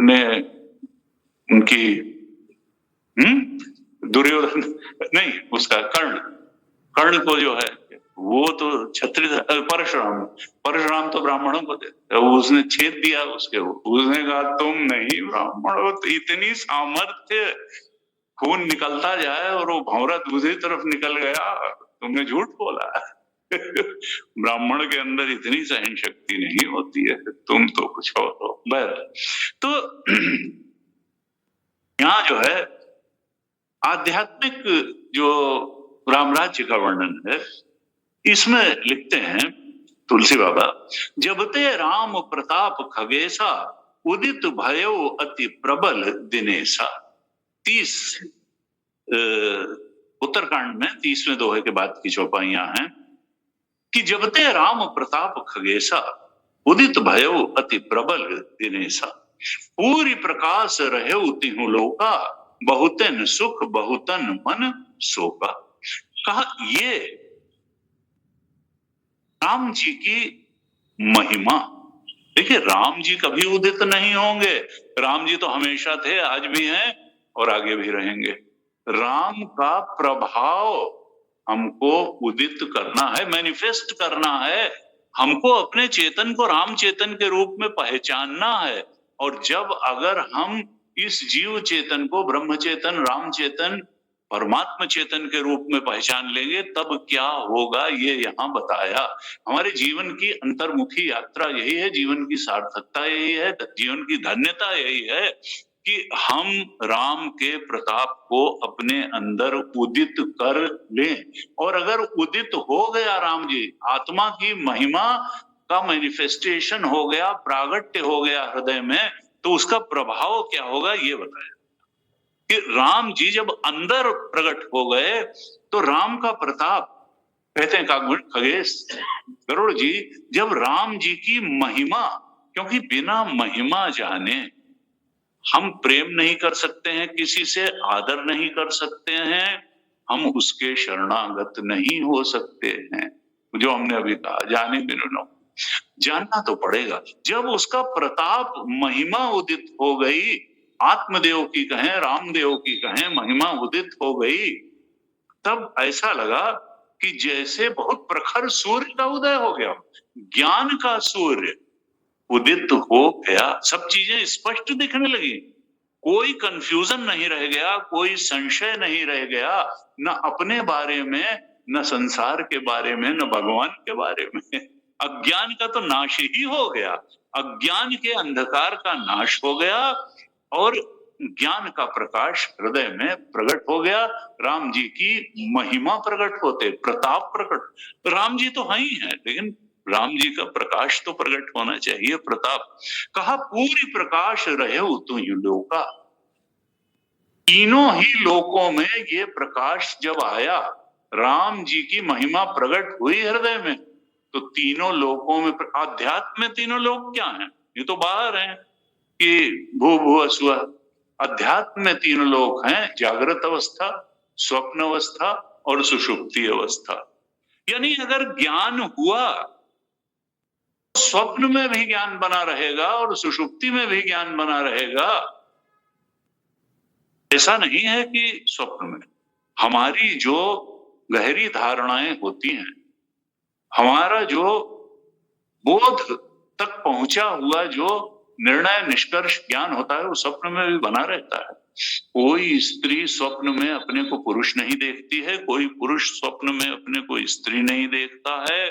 ने उनकी दुर्योधन नहीं, उसका कर्ण को जो है वो तो क्षत्रिय, परशुराम तो ब्राह्मणों को देते, उसने छेद दिया उसके, उसने कहा तुम नहीं ब्राह्मण हो, तो इतनी सामर्थ्य, खून निकलता जाए और वो भंवरा दूसरी तरफ निकल गया, तुमने झूठ बोला। ब्राह्मण के अंदर इतनी सहन शक्ति नहीं होती है, तुम तो कुछ और हो। तो यहाँ जो है आध्यात्मिक जो राम राज्य का वर्णन है, इसमें लिखते हैं तुलसी बाबा, जब ते राम प्रताप खगेशा, उदित भयो अति प्रबल दिनेशा। 30 उत्तरकांड में 30वें दोहे के बाद की चौपाइयां हैं कि जब ते राम प्रताप खगेशा, उदित भयो अति प्रबल दिनेशा, पूरी प्रकाश रहे तिहु लोका, बहुतन सुख बहुतन मन शोका। कहा ये राम जी की महिमा। देखिए राम जी कभी उदित नहीं होंगे, राम जी तो हमेशा थे, आज भी हैं और आगे भी रहेंगे। राम का प्रभाव हमको उदित करना है, मैनिफेस्ट करना है, हमको अपने चेतन को राम चेतन के रूप में पहचानना है। और जब अगर हम इस जीव चेतन को ब्रह्म चेतन, राम चेतन, परमात्मा चेतन के रूप में पहचान लेंगे, तब क्या होगा ये यहाँ बताया। हमारे जीवन की अंतर्मुखी यात्रा यही है, जीवन की सार्थकता यही है, जीवन की धन्यता यही है कि हम राम के प्रताप को अपने अंदर उदित कर लें। और अगर उदित हो गया राम जी, आत्मा की महिमा का मैनिफेस्टेशन हो गया, प्रागट्य हो गया हृदय में, तो उसका प्रभाव क्या होगा ये बताया कि राम जी जब अंदर प्रकट हो गए तो राम का प्रताप, कहते हैं कागभूषण खगेश गरुड़ जी, जब राम जी की महिमा, क्योंकि बिना महिमा जाने हम प्रेम नहीं कर सकते हैं, किसी से आदर नहीं कर सकते हैं, हम उसके शरणागत नहीं हो सकते हैं। जो हमने अभी कहा, जाने बिनु जानना तो पड़ेगा। जब उसका प्रताप महिमा उदित हो गई, आत्मदेव की कहें, रामदेव की कहें, महिमा उदित हो गई, तब ऐसा लगा कि जैसे बहुत प्रखर सूर्य का उदय हो गया, ज्ञान का सूर्य उदित हो गया, सब चीजें स्पष्ट दिखने लगी, कोई कंफ्यूजन नहीं रह गया, कोई संशय नहीं रह गया, न अपने बारे में, न संसार के बारे में, न भगवान के बारे में। अज्ञान का तो नाश ही हो गया, अज्ञान के अंधकार का नाश हो गया और ज्ञान का प्रकाश हृदय में प्रकट हो गया। राम जी की महिमा प्रकट होते, प्रताप प्रकट, राम जी तो हैं ही हैं, लेकिन राम जी का प्रकाश तो प्रकट होना चाहिए, प्रताप। कहा पूरी प्रकाश रहे तुहि लोका, तीनों ही लोकों में ये प्रकाश जब आया, राम जी की महिमा प्रकट हुई हृदय में, तो तीनों लोकों में, अध्यात्म में तीनों लोक क्या हैं? ये तो बाहर हैं कि भू भू स्व, अध्यात्म में तीनों लोक हैं, जागृत अवस्था, स्वप्न अवस्था और सुषुप्ति अवस्था। यानी अगर ज्ञान हुआ, स्वप्न में भी ज्ञान बना रहेगा और सुषुप्ति में भी ज्ञान बना रहेगा, ऐसा नहीं है कि स्वप्न में हमारी जो गहरी धारणाएं होती हैं, हमारा जो बोध तक पहुंचा हुआ जो निर्णय निष्कर्ष ज्ञान होता है, वो स्वप्न में भी बना रहता है। कोई स्त्री स्वप्न में अपने को पुरुष नहीं देखती है, कोई पुरुष स्वप्न में अपने को स्त्री नहीं देखता है।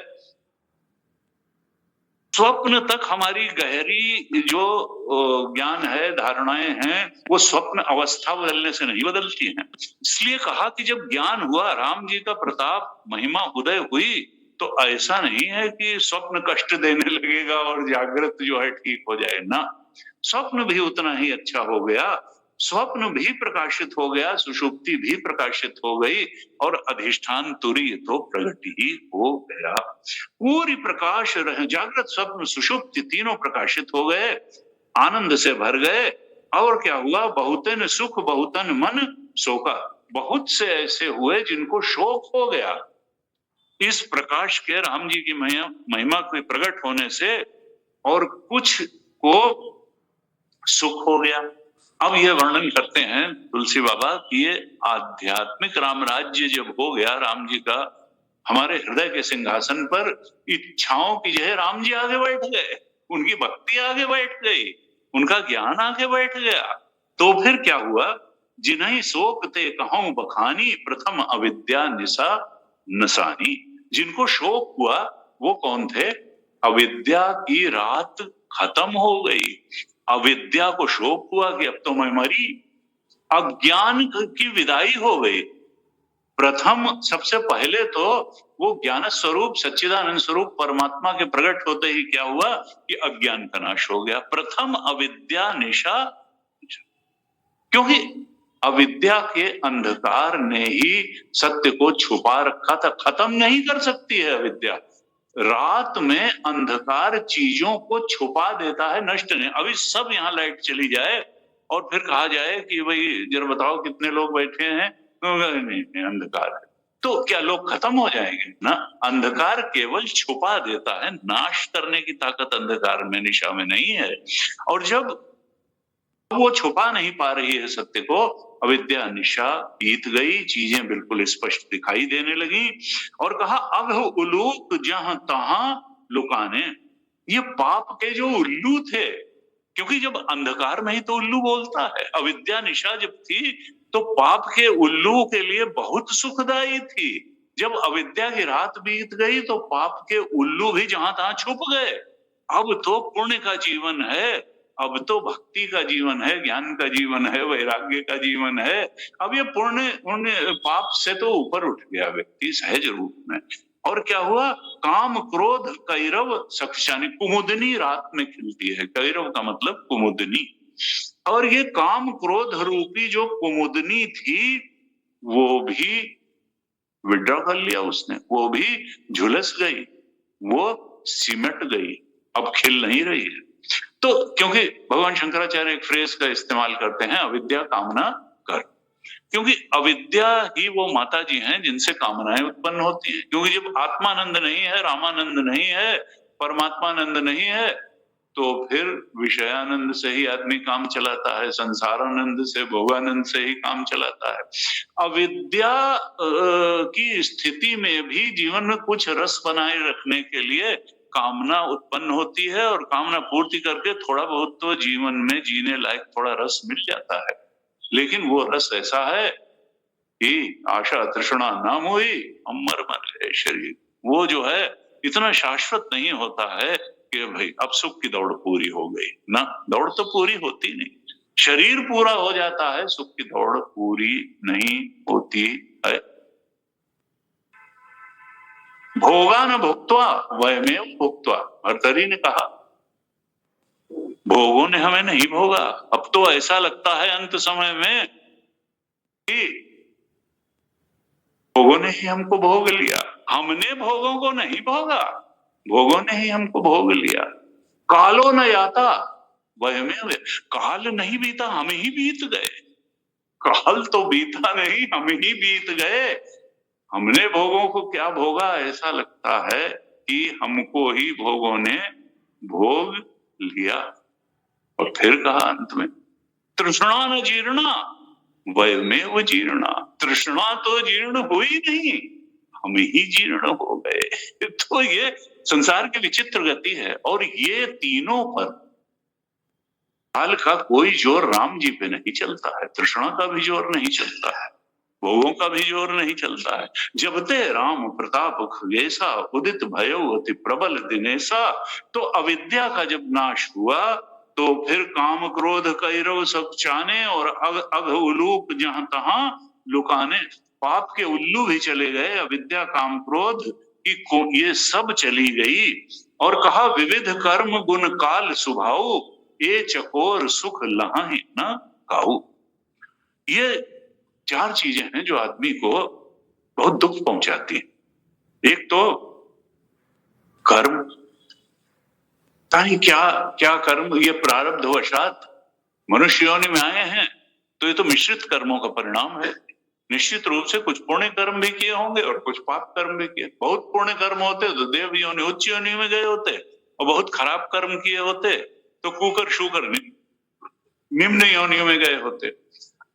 स्वप्न तक हमारी गहरी जो ज्ञान है, धारणाएं हैं, वो स्वप्न अवस्था बदलने से नहीं बदलती हैं। इसलिए कहा कि जब ज्ञान हुआ, राम जी का प्रताप महिमा उदय हुई, तो ऐसा नहीं है कि स्वप्न कष्ट देने लगेगा और जागृत जो है ठीक हो जाए ना। स्वप्न भी उतना ही अच्छा हो गया, स्वप्न भी प्रकाशित हो गया, सुषुप्ति भी प्रकाशित हो गई और अधिष्ठान तुरीय तो प्रगट ही हो गया। पूरी प्रकाश रहे, जागृत स्वप्न सुषुप्ति तीनों प्रकाशित हो गए, आनंद से भर गए। और क्या हुआ? बहुतन सुख बहुतन मन शोका। बहुत से ऐसे हुए जिनको शोक हो गया इस प्रकाश के, राम जी की महिमा के प्रकट होने से, और कुछ को सुख हो गया। अब ये वर्णन करते हैं तुलसी बाबा कि ये आध्यात्मिक राम राज्य जब हो गया, राम जी का हमारे हृदय के सिंहासन पर, इच्छाओं की जगह राम जी आगे बैठ गए, उनकी भक्ति आगे बैठ गई, उनका ज्ञान आगे बैठ गया। तो फिर क्या हुआ? जिन्हें शोक ते कहूं बखानी, प्रथम अविद्या निशा नसानी। जिनको शोक हुआ वो कौन थे? अविद्या की रात खत्म हो गई। अविद्या को शोक हुआ कि अब तो मैं मरी, अज्ञान की विदाई हो गई। प्रथम, सबसे पहले तो वो ज्ञान स्वरूप सच्चिदानंद स्वरूप परमात्मा के प्रकट होते ही क्या हुआ कि अज्ञान का नाश हो गया। प्रथम अविद्या निशा, क्योंकि अविद्या के अंधकार ने ही सत्य को छुपा रखा था। खत्म नहीं कर सकती है अविद्या। रात में अंधकार चीजों को छुपा देता है, नष्ट नहीं। अभी सब यहाँ लाइट चली जाए और फिर कहा जाए कि भाई जरा बताओ कितने लोग बैठे हैं, नहीं, अंधकार है, तो क्या लोग खत्म हो जाएंगे? ना, अंधकार केवल छुपा देता है, नाश करने की ताकत अंधकार में, निशा में नहीं है। और जब वो छुपा नहीं पा रही है सत्य को, अविद्या निशा बीत गई, चीजें बिल्कुल स्पष्ट दिखाई देने लगी। और कहा अब उलूक जहां तहां लुकाने। ये पाप के जो उल्लू थे, क्योंकि जब अंधकार में ही तो उल्लू बोलता है, अविद्या निशा जब थी तो पाप के उल्लू के लिए बहुत सुखदाई थी। जब अविद्या की रात बीत गई तो पाप के उल्लू भी जहां तहां छुप गए। अब तो पुण्य का जीवन है, अब तो भक्ति का जीवन है, ज्ञान का जीवन है, वैराग्य का जीवन है। अब ये पुण्य पाप से तो ऊपर उठ गया व्यक्ति सहज रूप में। और क्या हुआ? काम क्रोध कैरव सक्षानी, कुमुदनी रात में खिलती है। कैरव का मतलब कुमुदनी। और ये काम क्रोध रूपी जो कुमुदनी थी वो भी विड्रॉ कर लिया उसने, वो भी झुलस गई, वो सिमट गई, अब खिल नहीं रही है। तो क्योंकि भगवान शंकराचार्य एक फ्रेज का इस्तेमाल करते हैं, अविद्या कामना कर। क्योंकि अविद्या ही वो माता जी हैं जिनसे कामनाएं उत्पन्न होती है। क्योंकि जब आत्मानंद नहीं है, रामानंद नहीं है, परमात्मानंद नहीं है, तो फिर विषयानंद से ही आदमी काम चलाता है, संसारानंद से, भोगानंद से ही काम चलाता है। अविद्या की स्थिति में भी जीवन में कुछ रस बनाए रखने के लिए कामना उत्पन्न होती है, और कामना पूर्ति करके थोड़ा बहुत तो जीवन में जीने लायक थोड़ा रस मिल जाता है। लेकिन वो रस ऐसा है कि आशा तृष्णा ना मोही अमर मन है शरीर। वो जो है इतना शाश्वत नहीं होता है कि भाई अब सुख की दौड़ पूरी हो गई ना, दौड़ तो पूरी होती नहीं। शरीर पूरा हो जाता है, सुख की दौड़ पूरी नहीं होती है। भोगा न भुक्त्वा वयमेव भुक्त्वा, भर्तरी ने कहा भोगों ने हमें नहीं भोगा। अब तो ऐसा लगता है अंत समय में कि भोगों ने ही हमको भोग लिया, हमने भोगों को नहीं भोगा, भोगों ने ही हमको भोग लिया। कालो न याता वयमेव, काल नहीं बीता, हम ही बीत गए। काल तो बीता नहीं, हम ही बीत गए। हमने भोगों को क्या भोगा? ऐसा लगता है कि हमको ही भोगों ने भोग लिया। और फिर कहा अंत में तृष्णा न जीर्णा वयमेव जीर्णा, तृष्णा तो जीर्ण हुई नहीं, हम ही जीर्ण हो गए। तो ये संसार की विचित्र गति है। और ये तीनों पर काल का कोई जोर राम जी पे नहीं चलता है, तृष्णा का भी जोर नहीं चलता है, भोगों का भी जोर नहीं चलता है। जब ते राम प्रताप खगेसा, उदित भयो अति प्रबल दिनेसा। तो अविद्या का जब नाश हुआ तो फिर काम क्रोध कैरव सब चाने, और अघ उलूप जहां तहां लुकाने। पाप के उल्लू भी चले गए, अविद्या काम क्रोध की ये सब चली गई। और कहा विविध कर्म गुण काल सुभाऊ, ये चकोर सुख लहाहि न काऊ। ये चार चीजें हैं जो आदमी को बहुत दुख पहुंचाती है। एक तो कर्म, ताकि क्या क्या कर्म, ये प्रारब्ध वशात मनुष्य योनि में आए हैं, तो ये तो मिश्रित कर्मों का परिणाम है। निश्चित रूप से कुछ पुण्य कर्म भी किए होंगे और कुछ पाप कर्म भी किए। बहुत पुण्य कर्म होते तो देव योनि उच्च योनि में गए होते, और बहुत खराब कर्म किए होते तो कुकर शूकर निम्न योनियों में गए होते।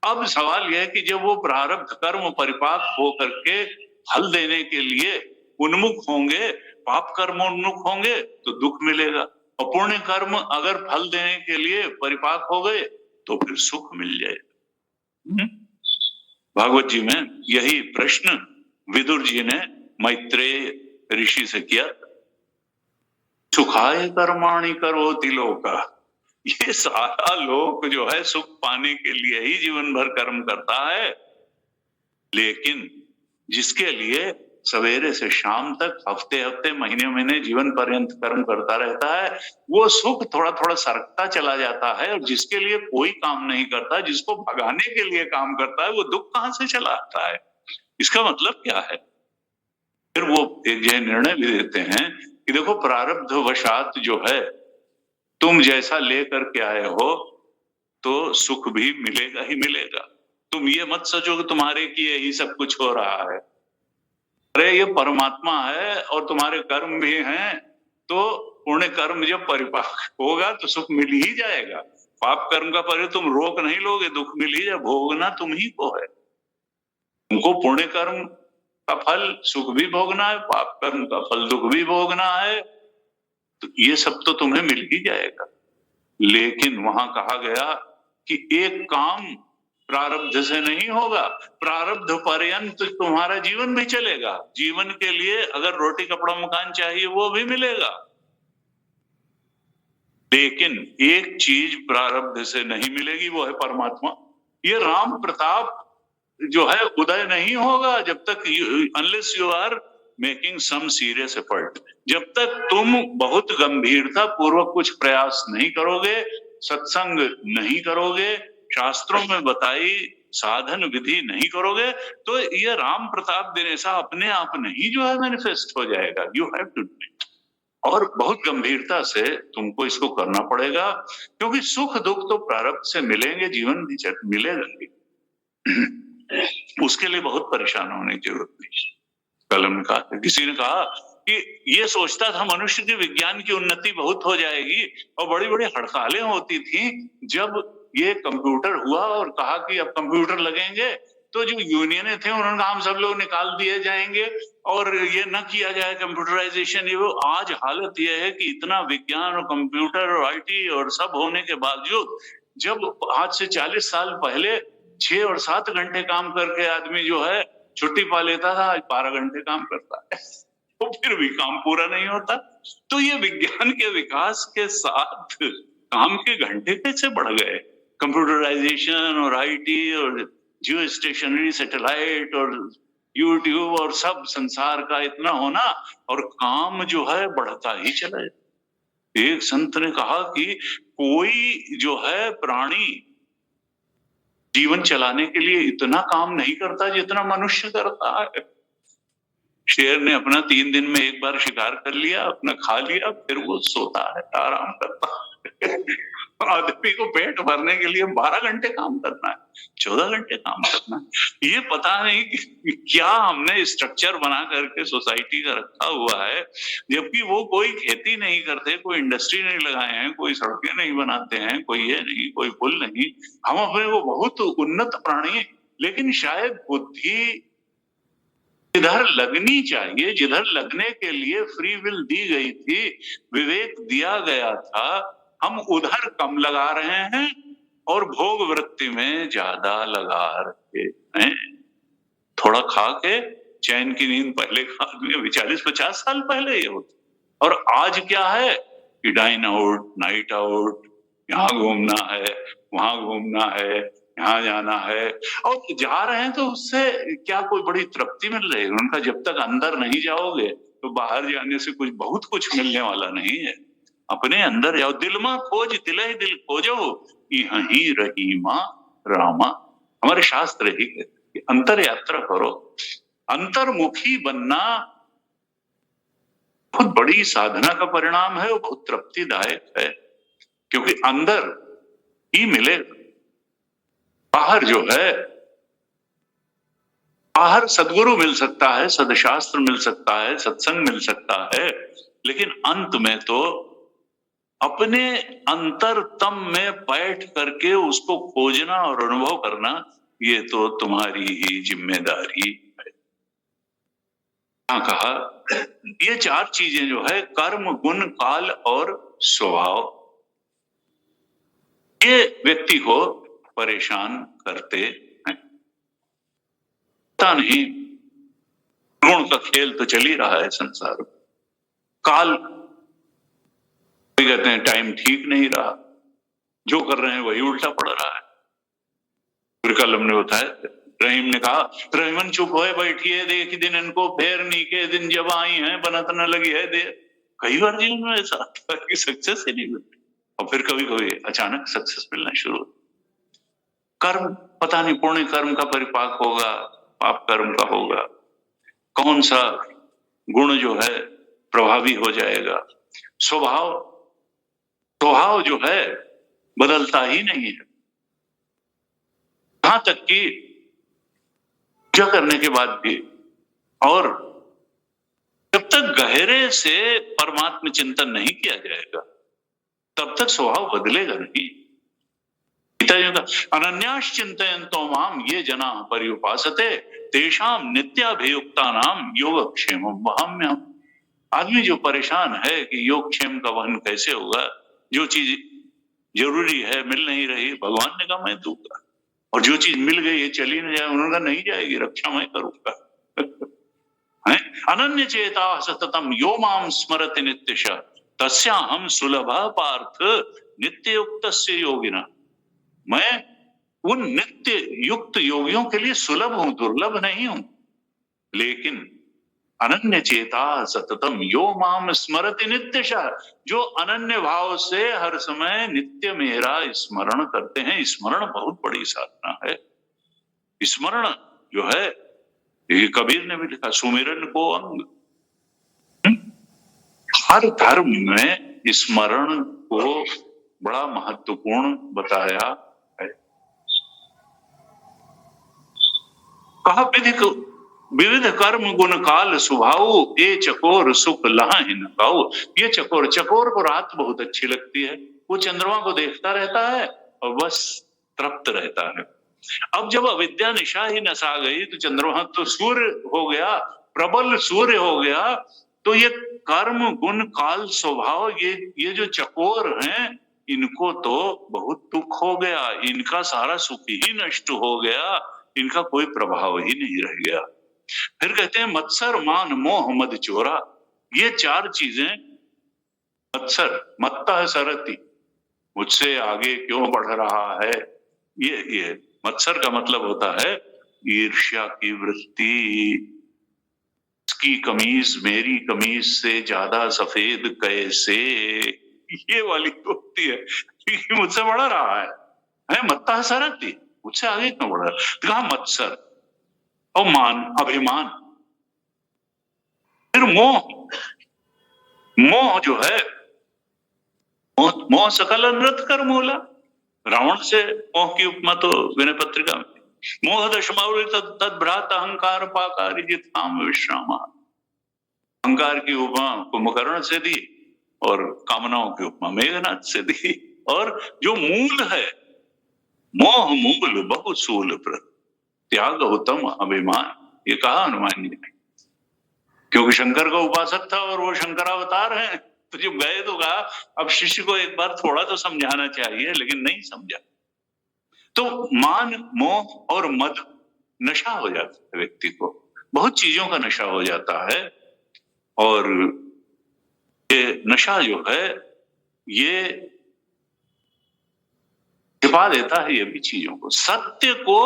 अब सवाल यह है कि जब वो प्रारब्ध कर्म परिपाक होकर के फल देने के लिए उन्मुख होंगे, पाप कर्म उन्मुख होंगे तो दुख मिलेगा, और पुण्य कर्म अगर फल देने के लिए परिपाक हो गए तो फिर सुख मिल जाएगा। भागवत जी में यही प्रश्न विदुर जी ने मैत्रेय ऋषि से किया। सुखाय कर्माणि करोति लोका, ये सारा लोक जो है सुख पाने के लिए ही जीवन भर कर्म करता है, लेकिन जिसके लिए सवेरे से शाम तक, हफ्ते हफ्ते, महीने महीने, जीवन पर्यंत कर्म करता रहता है, वो सुख थोड़ा थोड़ा सरकता चला जाता है। और जिसके लिए कोई काम नहीं करता, जिसको भगाने के लिए काम करता है, वो दुख कहां से चला आता है? इसका मतलब क्या है? फिर वो एक यह निर्णय भी देते हैं कि देखो, प्रारब्ध वशात जो है, तुम जैसा लेकर के आए हो तो सुख भी मिलेगा ही मिलेगा। तुम ये मत सोचो कि तुम्हारे किए ही सब कुछ हो रहा है। अरे ये परमात्मा है और तुम्हारे कर्म भी हैं, तो पुण्य कर्म जब परिपाक होगा तो सुख मिल ही जाएगा। पाप कर्म का पर तुम रोक नहीं लोगे, दुख मिल ही जाए, भोगना तुम ही को है। तुमको पुण्य कर्म का फल सुख भी भोगना है, पाप कर्म का फल दुख भी भोगना है, तो ये सब तो तुम्हें मिल ही जाएगा। लेकिन वहां कहा गया कि एक काम प्रारब्ध से नहीं होगा, प्रारब्ध पर्यंत तुम्हारा जीवन भी चलेगा। जीवन के लिए अगर रोटी कपड़ा मकान चाहिए वो भी मिलेगा, लेकिन एक चीज प्रारब्ध से नहीं मिलेगी, वो है परमात्मा। ये राम प्रताप जो है उदय नहीं होगा जब तक, unless you are making some serious effort. जब तक तुम बहुत गंभीरता पूर्वक कुछ प्रयास नहीं करोगे, सत्संग नहीं करोगे, शास्त्रों में बताई साधन विधि नहीं करोगे, तो ये राम प्रताप दिनेशा अपने आप नहीं जो है मैनिफेस्ट हो जाएगा। You have to do it, और बहुत गंभीरता से तुमको इसको करना पड़ेगा, क्योंकि सुख दुख तो प्रारब्ध से मिलेंगे, जीवन भी मिलेगा। उसके लिए बहुत परेशान होने की जरूरत नहीं। कल हमने कहा, किसी ने कहा कि ये सोचता था मनुष्य के विज्ञान की उन्नति बहुत हो जाएगी, और बड़ी बड़ी हड़तालें होती थी जब ये कंप्यूटर हुआ और कहा कि अब कंप्यूटर लगेंगे, तो जो यूनियनें थे उन्होंने कहा हम सब लोग निकाल दिए जाएंगे और ये न किया जाए कंप्यूटराइजेशन। ये वो आज हालत ये है कि इतना विज्ञान और कंप्यूटर और आईटी और सब होने के बावजूद, जब आज से 40 साल पहले 6 और 7 घंटे काम करके आदमी जो है छुट्टी पा लेता था, आज 12 घंटे काम करता है, तो फिर भी काम पूरा नहीं होता। तो ये विज्ञान के विकास के साथ काम के घंटे कैसे बढ़ गए? कंप्यूटराइजेशन और आईटी और जियो स्टेशनरी सैटेलाइट और यूट्यूब और सब संसार का इतना होना, और काम जो है बढ़ता ही चला जाए। एक संत ने कहा कि कोई जो है प्राणी जीवन चलाने के लिए इतना काम नहीं करता जितना मनुष्य करता है। शेर ने अपना 3 दिन में एक बार शिकार कर लिया, अपना खा लिया, फिर वो सोता है, आराम करता है। आदमी को पेट भरने के लिए 12 घंटे काम करना है, 14 घंटे काम करना है। ये पता नहीं कि क्या हमने स्ट्रक्चर बना करके सोसाइटी का रखा हुआ है, जबकि वो कोई खेती नहीं करते, कोई इंडस्ट्री नहीं लगाए हैं, कोई सड़कें नहीं बनाते हैं, कोई ये नहीं, कोई पुल नहीं। हम अपने को बहुत उन्नत प्राणी, लेकिन शायद बुद्धि जिधर लगनी चाहिए, जिधर लगने के लिए फ्री विल दी गई थी, विवेक दिया गया था, हम उधर कम लगा रहे हैं और भोग वृत्ति में ज्यादा लगा रहे हैं। थोड़ा खा के चैन की नींद पहले खा आदमी 40-50 साल पहले ये होती, और आज क्या है कि डाइन आउट, नाइट आउट, यहाँ घूमना है, वहां घूमना है, यहाँ जाना है, और जा रहे हैं तो उससे क्या कोई बड़ी तृप्ति मिल रही है उनका? जब तक अंदर नहीं जाओगे तो बाहर जाने से कुछ बहुत कुछ मिलने वाला नहीं है। अपने अंदर जाओ, दिल में खोज दिल ही दिल खोजो, यहीं रही मां रामा। हमारे शास्त्र ही कहते हैं अंतर यात्रा करो। अंतर्मुखी बनना बहुत बड़ी साधना का परिणाम है और बहुत तृप्तिदायक है, क्योंकि अंदर ही मिलेगा। बाहर जो है, बाहर सदगुरु मिल सकता है, सदशास्त्र मिल सकता है, सत्संग मिल सकता है, लेकिन अंत में तो अपने अंतरतम में बैठ करके उसको खोजना और अनुभव करना, ये तो तुम्हारी ही जिम्मेदारी है। कहा ये 4 चीजें जो है, कर्म, गुण, काल और स्वभाव, ये व्यक्ति को परेशान करते हैं। पता नहीं, गुण का खेल तो चल ही रहा है संसार में। काल कहते हैं टाइम ठीक नहीं रहा, जो कर रहे हैं वही उल्टा पड़ रहा है। फिर कल हमने बताया, रहीम ने कहा, रहीमन चुप होए बैठिए, देख दिन इनको फेर नी के दिन जब आई हैं, बनत न लगी है दे। कई बार जीवन में ऐसा आता है कि सक्सेस ही नहीं मिलती, और फिर कभी कभी अचानक सक्सेस मिलना शुरू होता। कर्म पता नहीं पुण्य कर्म का परिपाक होगा, पाप कर्म का होगा, कौन सा गुण जो है प्रभावी हो जाएगा। स्वभाव जो है बदलता ही नहीं है। यहां तक कि पूजा करने के बाद भी, और जब तक गहरे से परमात्म चिंतन नहीं किया जाएगा तब तक स्वभाव बदलेगा नहीं। अनन्यास चिंतयन्तो माम ये जना पर्युपासते तेषाम नित्याभियुक्तानाम योगक्षेमम वहाम्यहम्। आदमी जो परेशान है कि योगक्षेम का वहन कैसे होगा, जो चीज जरूरी है मिल नहीं रही, भगवान ने कहा मैं दूंगा, और जो चीज मिल गई है चली न जाए, उन्होंने कहा नहीं जाएगी, रक्षा मैं करूंगा। अनन्य चेता सततम यो माम स्मरति नित्यश तस्याहम सुलभ पार्थ नित्य युक्त योगिना। मैं उन नित्य युक्त योगियों के लिए सुलभ हूं, दुर्लभ नहीं हूं। लेकिन अनन्य चेता सततम यो माम स्मरति नित्यशः, जो अनन्य भाव से हर समय नित्य मेरा स्मरण करते हैं। स्मरण बहुत बड़ी साधना है। स्मरण जो है, ये कबीर ने भी लिखा, सुमिरन को अंग। हर धर्म में स्मरण को बड़ा महत्वपूर्ण बताया है। कहा विविध कर्म गुण काल स्वभाव, ये चकोर सुख लहाहि न काऊ। ये चकोर को रात बहुत अच्छी लगती है, वो चंद्रमा को देखता रहता है और बस तृप्त रहता है। अब जब अविद्या निशा ही नसा गई तो चंद्रमा तो सूर्य हो गया, प्रबल सूर्य हो गया, तो ये कर्म गुण काल स्वभाव, ये जो चकोर हैं, इनको तो बहुत दुख हो गया, इनका सारा सुख ही नष्ट हो गया, इनका कोई प्रभाव ही नहीं रह गया। फिर कहते हैं मत्सर मान मोह मद चोरा। ये 4 चीजें, मत्सर मत्ता सरती, मुझसे आगे क्यों बढ़ रहा है, ये मत्सर का मतलब होता है ईर्ष्या की वृत्ति। इसकी कमीज मेरी कमीज से ज्यादा सफेद कैसे, ये वाली होती है कि मुझसे बढ़ रहा है मत्ता सरती, मुझसे आगे क्यों बढ़ रहा है। कहा मत्सर और मान, अभिमान। फिर मोह जो है, मोह सकल अनृत कर मोला। रावण से मोह की उपमा तो विनय पत्रिका में, मोह दशमौलि तद भ्रात अहंकार पाकारी जित काम विश्रामा। अहंकार की उपमा कुंभकर्ण से दी और कामनाओं की उपमा मेघनाथ से दी। और जो मूल है, मोह मूल बहु सूल प्रत त्याग उत्तम अभिमान, ये कहा हनुमान जी ने, क्योंकि शंकर का उपासक था और वो शंकरावतार है। तो जब गए तो कहा अब शिष्य को एक बार थोड़ा तो समझाना चाहिए, लेकिन नहीं समझा। तो मान मोह और मद नशा हो जाता है व्यक्ति को, बहुत चीजों का नशा हो जाता है। और ये नशा जो है ये छिपा देता है ये भी चीजों को, सत्य को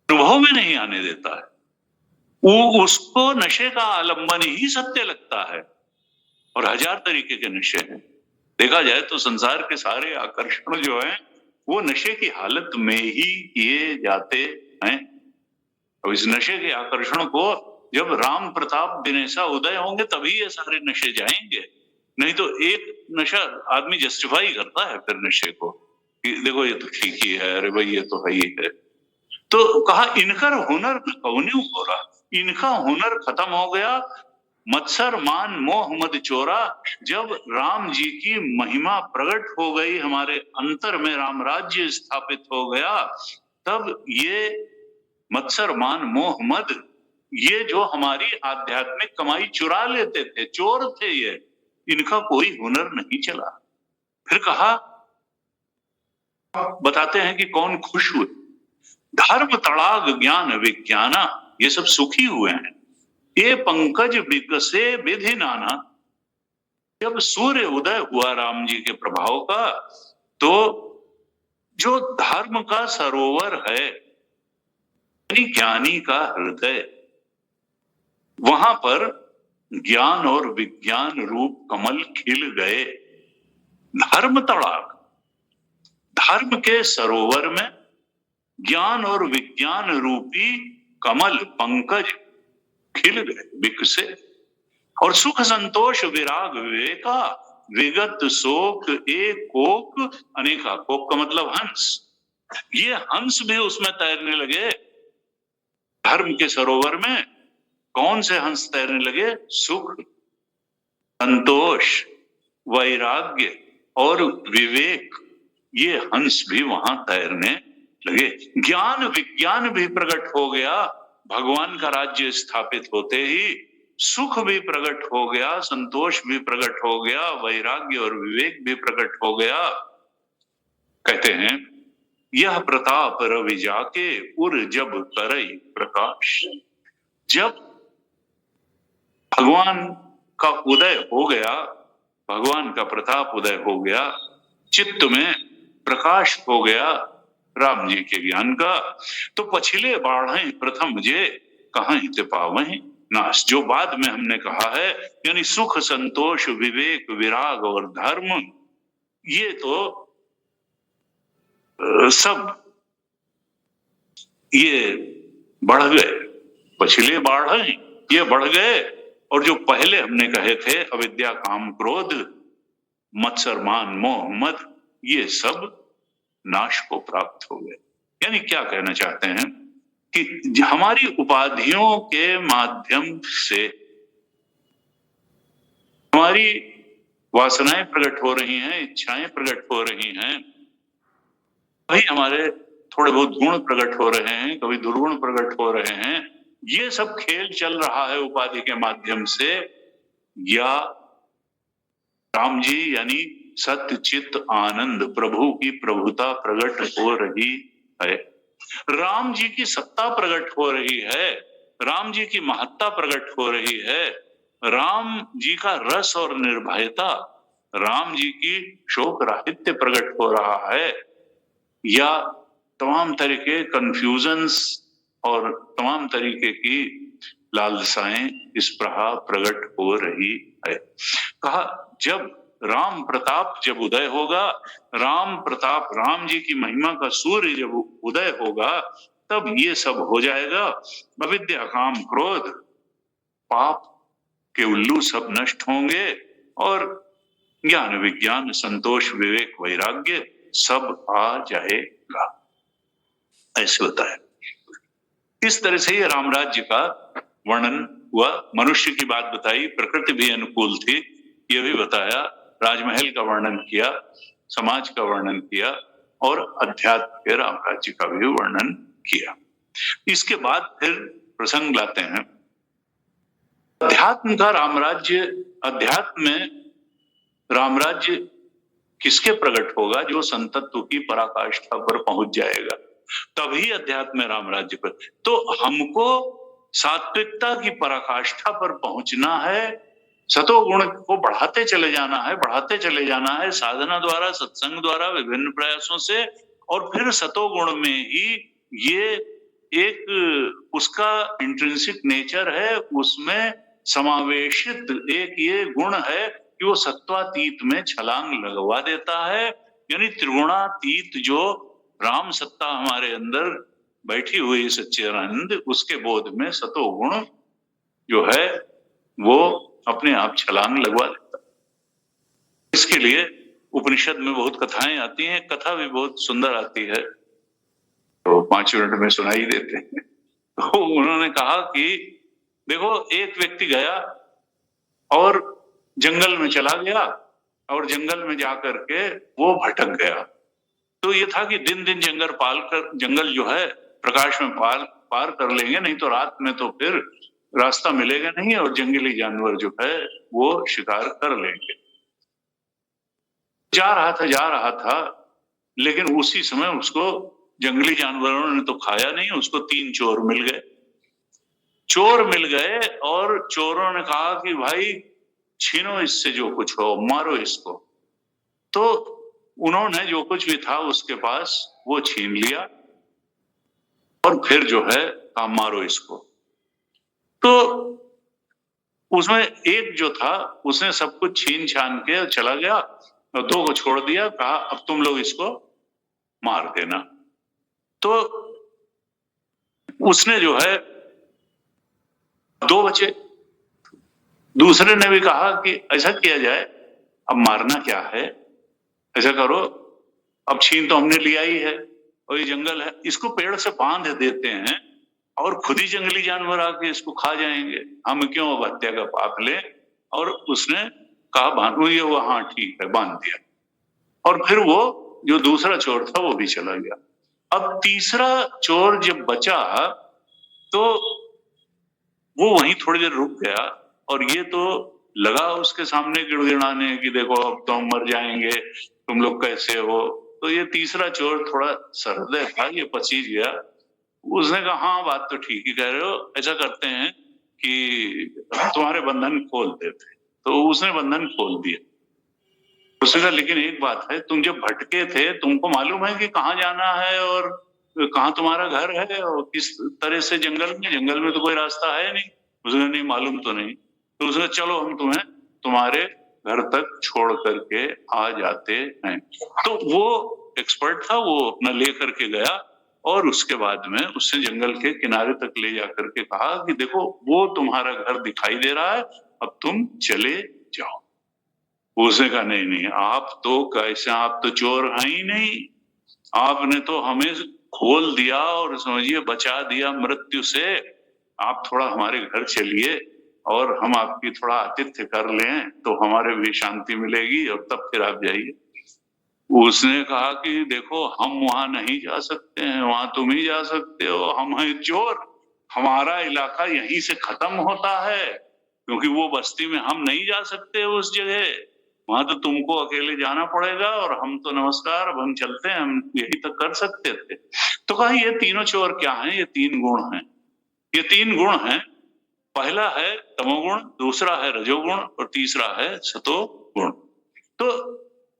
अनुभव में नहीं आने देता है। वो उसको नशे का आलंबन ही सत्य लगता है। और हजार तरीके के नशे हैं, देखा जाए तो संसार के सारे आकर्षण जो हैं वो नशे की हालत में ही किए जाते हैं। और इस नशे के आकर्षण को जब राम प्रताप दिनेशा उदय होंगे तभी ये सारे नशे जाएंगे, नहीं तो एक नशा आदमी जस्टिफाई करता है फिर नशे को कि देखो ये तो ठीक ही है, अरे भाई ये तो है ही है। तो कहा इनकर हुनर कौन्यू हो रहा, इनका हुनर खत्म हो गया। मत्सर मान मोह मद चोरा, जब राम जी की महिमा प्रकट हो गई, हमारे अंतर में राम राज्य स्थापित हो गया, तब ये मत्सर मान मोह मद, ये जो हमारी आध्यात्मिक कमाई चुरा लेते थे, चोर थे ये, इनका कोई हुनर नहीं चला। फिर कहा, बताते हैं कि कौन खुश हुए, धर्म तड़ाग ज्ञान विज्ञाना, ये सब सुखी हुए हैं। ये पंकज विकसे विधि नाना, जब सूर्य उदय हुआ राम जी के प्रभाव का, तो जो धर्म का सरोवर है, यानी ज्ञानी का हृदय, वहां पर ज्ञान और विज्ञान रूप कमल खिल गए। धर्म तड़ाग, धर्म के सरोवर में ज्ञान और विज्ञान रूपी कमल पंकज खिल गए, विकसे। और सुख संतोष विराग विवेका, विगत शोक एक कोक अनेका, कोक का मतलब हंस, ये हंस भी उसमें तैरने लगे। धर्म के सरोवर में कौन से हंस तैरने लगे? सुख, संतोष, वैराग्य और विवेक, ये हंस भी वहां तैरने लगे। ज्ञान विज्ञान भी प्रकट हो गया, भगवान का राज्य स्थापित होते ही सुख भी प्रकट हो गया, संतोष भी प्रकट हो गया, वैराग्य और विवेक भी प्रकट हो गया। कहते हैं, यह प्रताप रवि जाके उर जब करई प्रकाश, जब भगवान का उदय हो गया, भगवान का प्रताप उदय हो गया, चित्त में प्रकाश हो गया राम जी के ज्ञान का, तो पछिले बाढ़े प्रथम जे कहां हित पावहीं नाश, जो बाद में हमने कहा है, यानी सुख संतोष विवेक विराग और धर्म, ये तो सब ये बढ़ गए, पछिले बाढ़े ये बढ़ गए। और जो पहले हमने कहे थे अविद्या काम क्रोध मत्सर मान मोह मद, ये सब नाश को प्राप्त हो गए। यानी क्या कहना चाहते हैं कि हमारी उपाधियों के माध्यम से हमारी वासनाएं प्रकट हो रही हैं, इच्छाएं प्रकट हो रही हैं, वही हमारे थोड़े बहुत गुण प्रकट हो रहे हैं, कभी दुर्गुण प्रकट हो रहे हैं। ये सब खेल चल रहा है उपाधि के माध्यम से, या राम जी यानी सत्य चित्त आनंद प्रभु की प्रभुता प्रकट हो रही है, राम जी की सत्ता प्रकट हो रही है, राम जी की महत्ता प्रकट हो रही है, राम जी का रस और निर्भयता, राम जी की शोक राहित्य प्रकट हो रहा है, या तमाम तरह के कंफ्यूजन्स और तमाम तरीके की लालसाएं इस प्रकार प्रकट हो रही है। कहा, जब राम प्रताप जब उदय होगा, राम प्रताप राम जी की महिमा का सूर्य जब उदय होगा, तब ये सब हो जाएगा। अविद्या काम क्रोध पाप के उल्लू सब नष्ट होंगे और ज्ञान विज्ञान संतोष विवेक वैराग्य सब आ जाएगा, ऐसे होता है। इस तरह से ये राम राज्य का वर्णन हुआ। मनुष्य की बात बताई, प्रकृति भी अनुकूल थी, ये भी बताया, राजमहल का वर्णन किया, समाज का वर्णन किया और अध्यात्म के राम राज्य का भी वर्णन किया। इसके बाद फिर प्रसंग लाते हैं अध्यात्म का राम राज्य। अध्यात्म में राम राज्य किसके प्रकट होगा? जो संतत्व की पराकाष्ठा पर पहुंच जाएगा, तभी अध्यात्म में राम राज्य पर। तो हमको सात्विकता की पराकाष्ठा पर पहुंचना है, सतोगुण को बढ़ाते चले जाना है, बढ़ाते चले जाना है साधना द्वारा, सत्संग द्वारा, विभिन्न प्रयासों से। और फिर सतोगुण में ही ये एक उसका इंट्रिंसिक नेचर है, उसमें समावेशित एक ये गुण है कि वो सत्वातीत में छलांग लगवा देता है। यानी त्रिगुणातीत जो राम सत्ता हमारे अंदर बैठी हुई सच्चिदानंद, उसके बोध में सतोगुण जो है वो अपने आप छलांग लगवा देता है। इसके लिए उपनिषद में बहुत कथाएं आती हैं, कथा भी बहुत सुंदर आती है, तो 5 मिनट में सुनाई देते हैं। तो उन्होंने कहा कि देखो, एक व्यक्ति गया और जंगल में चला गया और जंगल में जाकर के वो भटक गया। तो ये था कि दिन दिन जंगल जो है प्रकाश में पार कर लेंगे, नहीं तो रात में तो फिर रास्ता मिलेगा नहीं और जंगली जानवर जो है वो शिकार कर लेंगे। जा रहा था, लेकिन उसी समय उसको जंगली जानवरों ने तो खाया नहीं, उसको 3 चोर मिल गए और चोरों ने कहा कि भाई छीनो इससे जो कुछ हो, मारो इसको। तो उन्होंने जो कुछ भी था उसके पास वो छीन लिया और फिर जो है कहा मारो इसको। तो उसमें एक जो था उसने सब कुछ छीन छान के चला गया और 2 को छोड़ दिया, कहा अब तुम लोग इसको मार देना। तो उसने जो है 2 बचे। दूसरे ने भी कहा कि ऐसा किया जाए, अब मारना क्या है, ऐसा करो, अब छीन तो हमने लिया ही है और ये जंगल है, इसको पेड़ से बांध देते हैं और खुद ही जंगली जानवर आके इसको खा जाएंगे, हम क्यों अब हत्या का पाप ले। और उसने कहा बांधो ये, वो हाँ ठीक है, बांध दिया। और फिर वो जो दूसरा चोर था वो भी चला गया। अब तीसरा चोर जब बचा तो वो वहीं थोड़ी देर रुक गया और ये तो लगा उसके सामने गिड़गिड़ाने कि देखो अब तो हम मर जाएंगे, तुम लोग कैसे हो। तो ये तीसरा चोर थोड़ा सहृदय था, ये पसीज गया। उसने कहा हाँ बात तो ठीक ही कह रहे हो, ऐसा करते हैं कि तुम्हारे बंधन खोल देते। तो उसने बंधन खोल दिया। उसने कहा लेकिन एक बात है, तुम जब भटके थे तुमको मालूम है कि कहाँ जाना है और कहाँ तुम्हारा घर है और किस तरह से जंगल में तो कोई रास्ता है नहीं। उसने नहीं मालूम तो नहीं। तो उसने चलो हम तुम्हें तुम्हारे घर तक छोड़ करके आ जाते हैं। तो वो एक्सपर्ट था, वो अपना ले करके गया और उसके बाद में उसने जंगल के किनारे तक ले जाकर के कहा कि देखो वो तुम्हारा घर दिखाई दे रहा है, अब तुम चले जाओ। उसने कहा नहीं, आप तो कैसे, आप तो चोर हैं ही नहीं, आपने तो हमें खोल दिया और समझिए बचा दिया मृत्यु से। आप थोड़ा हमारे घर चलिए और हम आपकी थोड़ा आतिथ्य कर लें तो हमारे भी शांति मिलेगी और तब फिर आप जाइए। उसने कहा कि देखो हम वहां नहीं जा सकते हैं, वहां तुम ही जा सकते हो, हम हैं चोर, हमारा इलाका यहीं से खत्म होता है, क्योंकि वो बस्ती में हम नहीं जा सकते उस जगह, वहां तो तुमको अकेले जाना पड़ेगा और हम तो नमस्कार अब हम चलते हैं, हम यही तक कर सकते थे। तो कहा ये तीनों चोर क्या हैं? ये 3 गुण हैं। ये 3 गुण हैं, पहला है तमोगुण, दूसरा है रजोगुण और तीसरा है सतोगुण। तो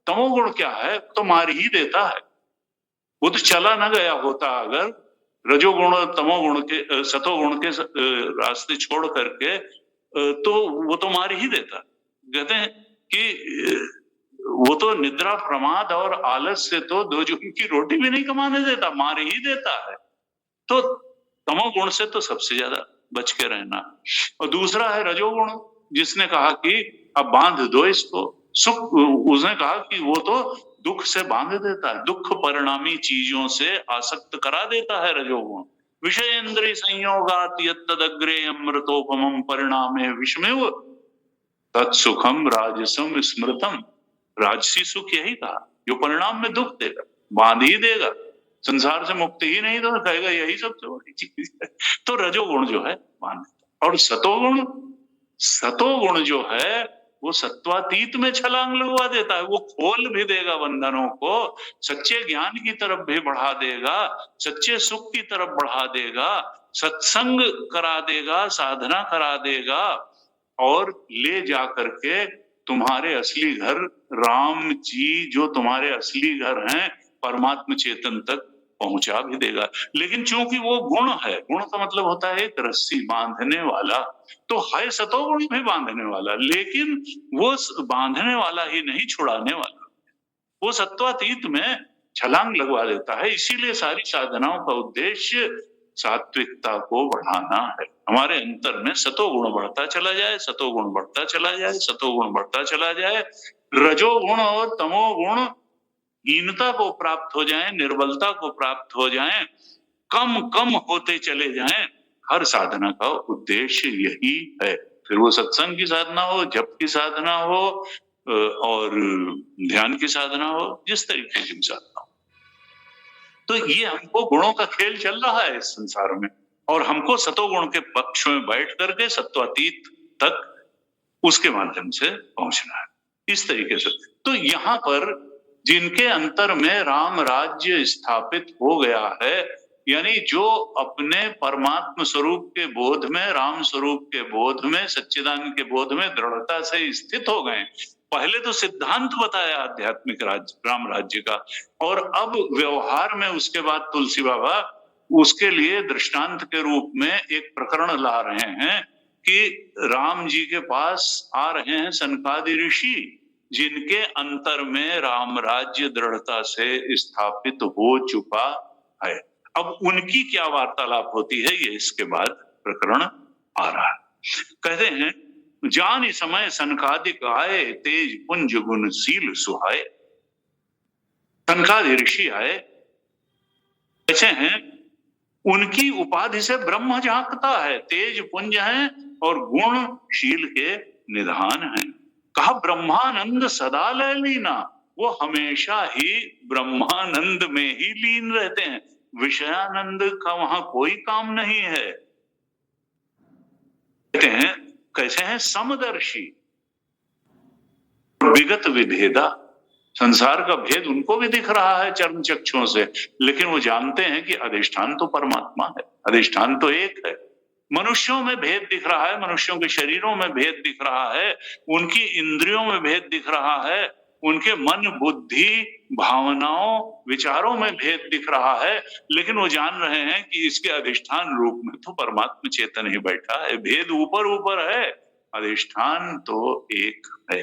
तमोगुण क्या है? तो मार ही देता है, वो तो चला ना गया होता अगर रजोगुण और तमोगुण के सतोगुण के रास्ते छोड़ करके, तो वो तो मार ही देता। कहते हैं कि वो तो निद्रा प्रमाद और आलस से तो 2 जून की रोटी भी नहीं कमाने देता, मार ही देता है। तो तमोगुण से तो सबसे ज्यादा बच के रहना। और दूसरा है रजोगुण, जिसने कहा कि अब बांध दो इसको, सुख, उसने कहा कि वो तो दुख से बांध देता है, दुख परिणामी चीजों से आसक्त करा देता है रजोगुण। विषयेन्द्रिय संयोगात यत्तदग्रे अमृतोपमं परिणामे विषमेव तत्सुखम राजसम स्मृतम। राजसी सुख यही कहा जो परिणाम में दुख देगा, बांध ही देगा, संसार से मुक्ति ही नहीं तो कहेगा यही सबसे बड़ी चीज है। तो रजोगुण जो है बांध देता, और सतोगुण जो है वो सत्वातीत में छलांग लगवा देता है। वो खोल भी देगा बंधनों को, सच्चे ज्ञान की तरफ भी बढ़ा देगा, सच्चे सुख की तरफ बढ़ा देगा, सत्संग करा देगा, साधना करा देगा, और ले जा करके तुम्हारे असली घर, राम जी जो तुम्हारे असली घर हैं, परमात्म चेतन तक पहुंचा भी देगा। लेकिन चूंकि वो गुण है, गुण का मतलब होता है एक रस्सी बांधने वाला, तो है सतोगुण भी बांधने वाला, लेकिन वो बांधने वाला ही नहीं, छुड़ाने वाला। वो सत्वातीत में छलांग लगवा देता है। इसीलिए सारी साधनाओं का उद्देश्य सात्विकता को बढ़ाना है। हमारे अंतर में सतोगुण बढ़ता चला जाए, सतोगुण बढ़ता चला जाए, सतोगुण बढ़ता चला जाए, रजोगुण और तमोगुण हीनता को प्राप्त हो जाए, निर्बलता को प्राप्त हो जाए, कम कम होते चले जाएं। हर साधना का उद्देश्य यही है। फिर वो सत्संग की साधना हो, जप की साधना हो, और ध्यान की साधना हो, जिस तरीके की साधना हो। तो ये हमको गुणों का खेल चल रहा है इस संसार में, और हमको सतोगुण के पक्ष में बैठ करके सत्वातीत तक उसके माध्यम से पहुंचना है, इस तरीके से। तो यहाँ पर जिनके अंतर में राम राज्य स्थापित हो गया है, यानी जो अपने परमात्म स्वरूप के बोध में, राम स्वरूप के बोध में, सच्चिदानंद के बोध में दृढ़ता से स्थित हो गए। पहले तो सिद्धांत बताया आध्यात्मिक राज्य, राम राज्य का, और अब व्यवहार में उसके बाद तुलसी बाबा उसके लिए दृष्टांत के रूप में एक प्रकरण ला रहे हैं कि राम जी के पास आ रहे हैं सनकादि ऋषि, जिनके अंतर में राम राज्य दृढ़ता से स्थापित हो चुका है। अब उनकी क्या वार्तालाप होती है, ये इसके बाद प्रकरण आ रहा है। कहते हैं, जान समय सनकादिक आए, तेज पुंज गुणशील सुहाए। सनकादि ऋषि आए, ऐसे हैं, उनकी उपाधि से ब्रह्म झांकता है, तेज पुंज है और गुणशील के निधान है। कहा ब्रह्मानंद सदा लय लीना, वो हमेशा ही ब्रह्मानंद में ही लीन रहते हैं, विषयानंद का वहां कोई काम नहीं है। कहते हैं कैसे हैं, समदर्शी, विगत विभेदा, संसार का भेद उनको भी दिख रहा है चर्म चक्षुओं से, लेकिन वो जानते हैं कि अधिष्ठान तो परमात्मा है, अधिष्ठान तो एक है। मनुष्यों में भेद दिख रहा है, मनुष्यों के शरीरों में भेद दिख रहा है, उनकी इंद्रियों में भेद दिख रहा है, उनके मन बुद्धि भावनाओं विचारों में भेद दिख रहा है, लेकिन वो जान रहे हैं कि इसके अधिष्ठान रूप में तो परमात्मा चेतन ही बैठा है। भेद ऊपर ऊपर है, अधिष्ठान तो एक है।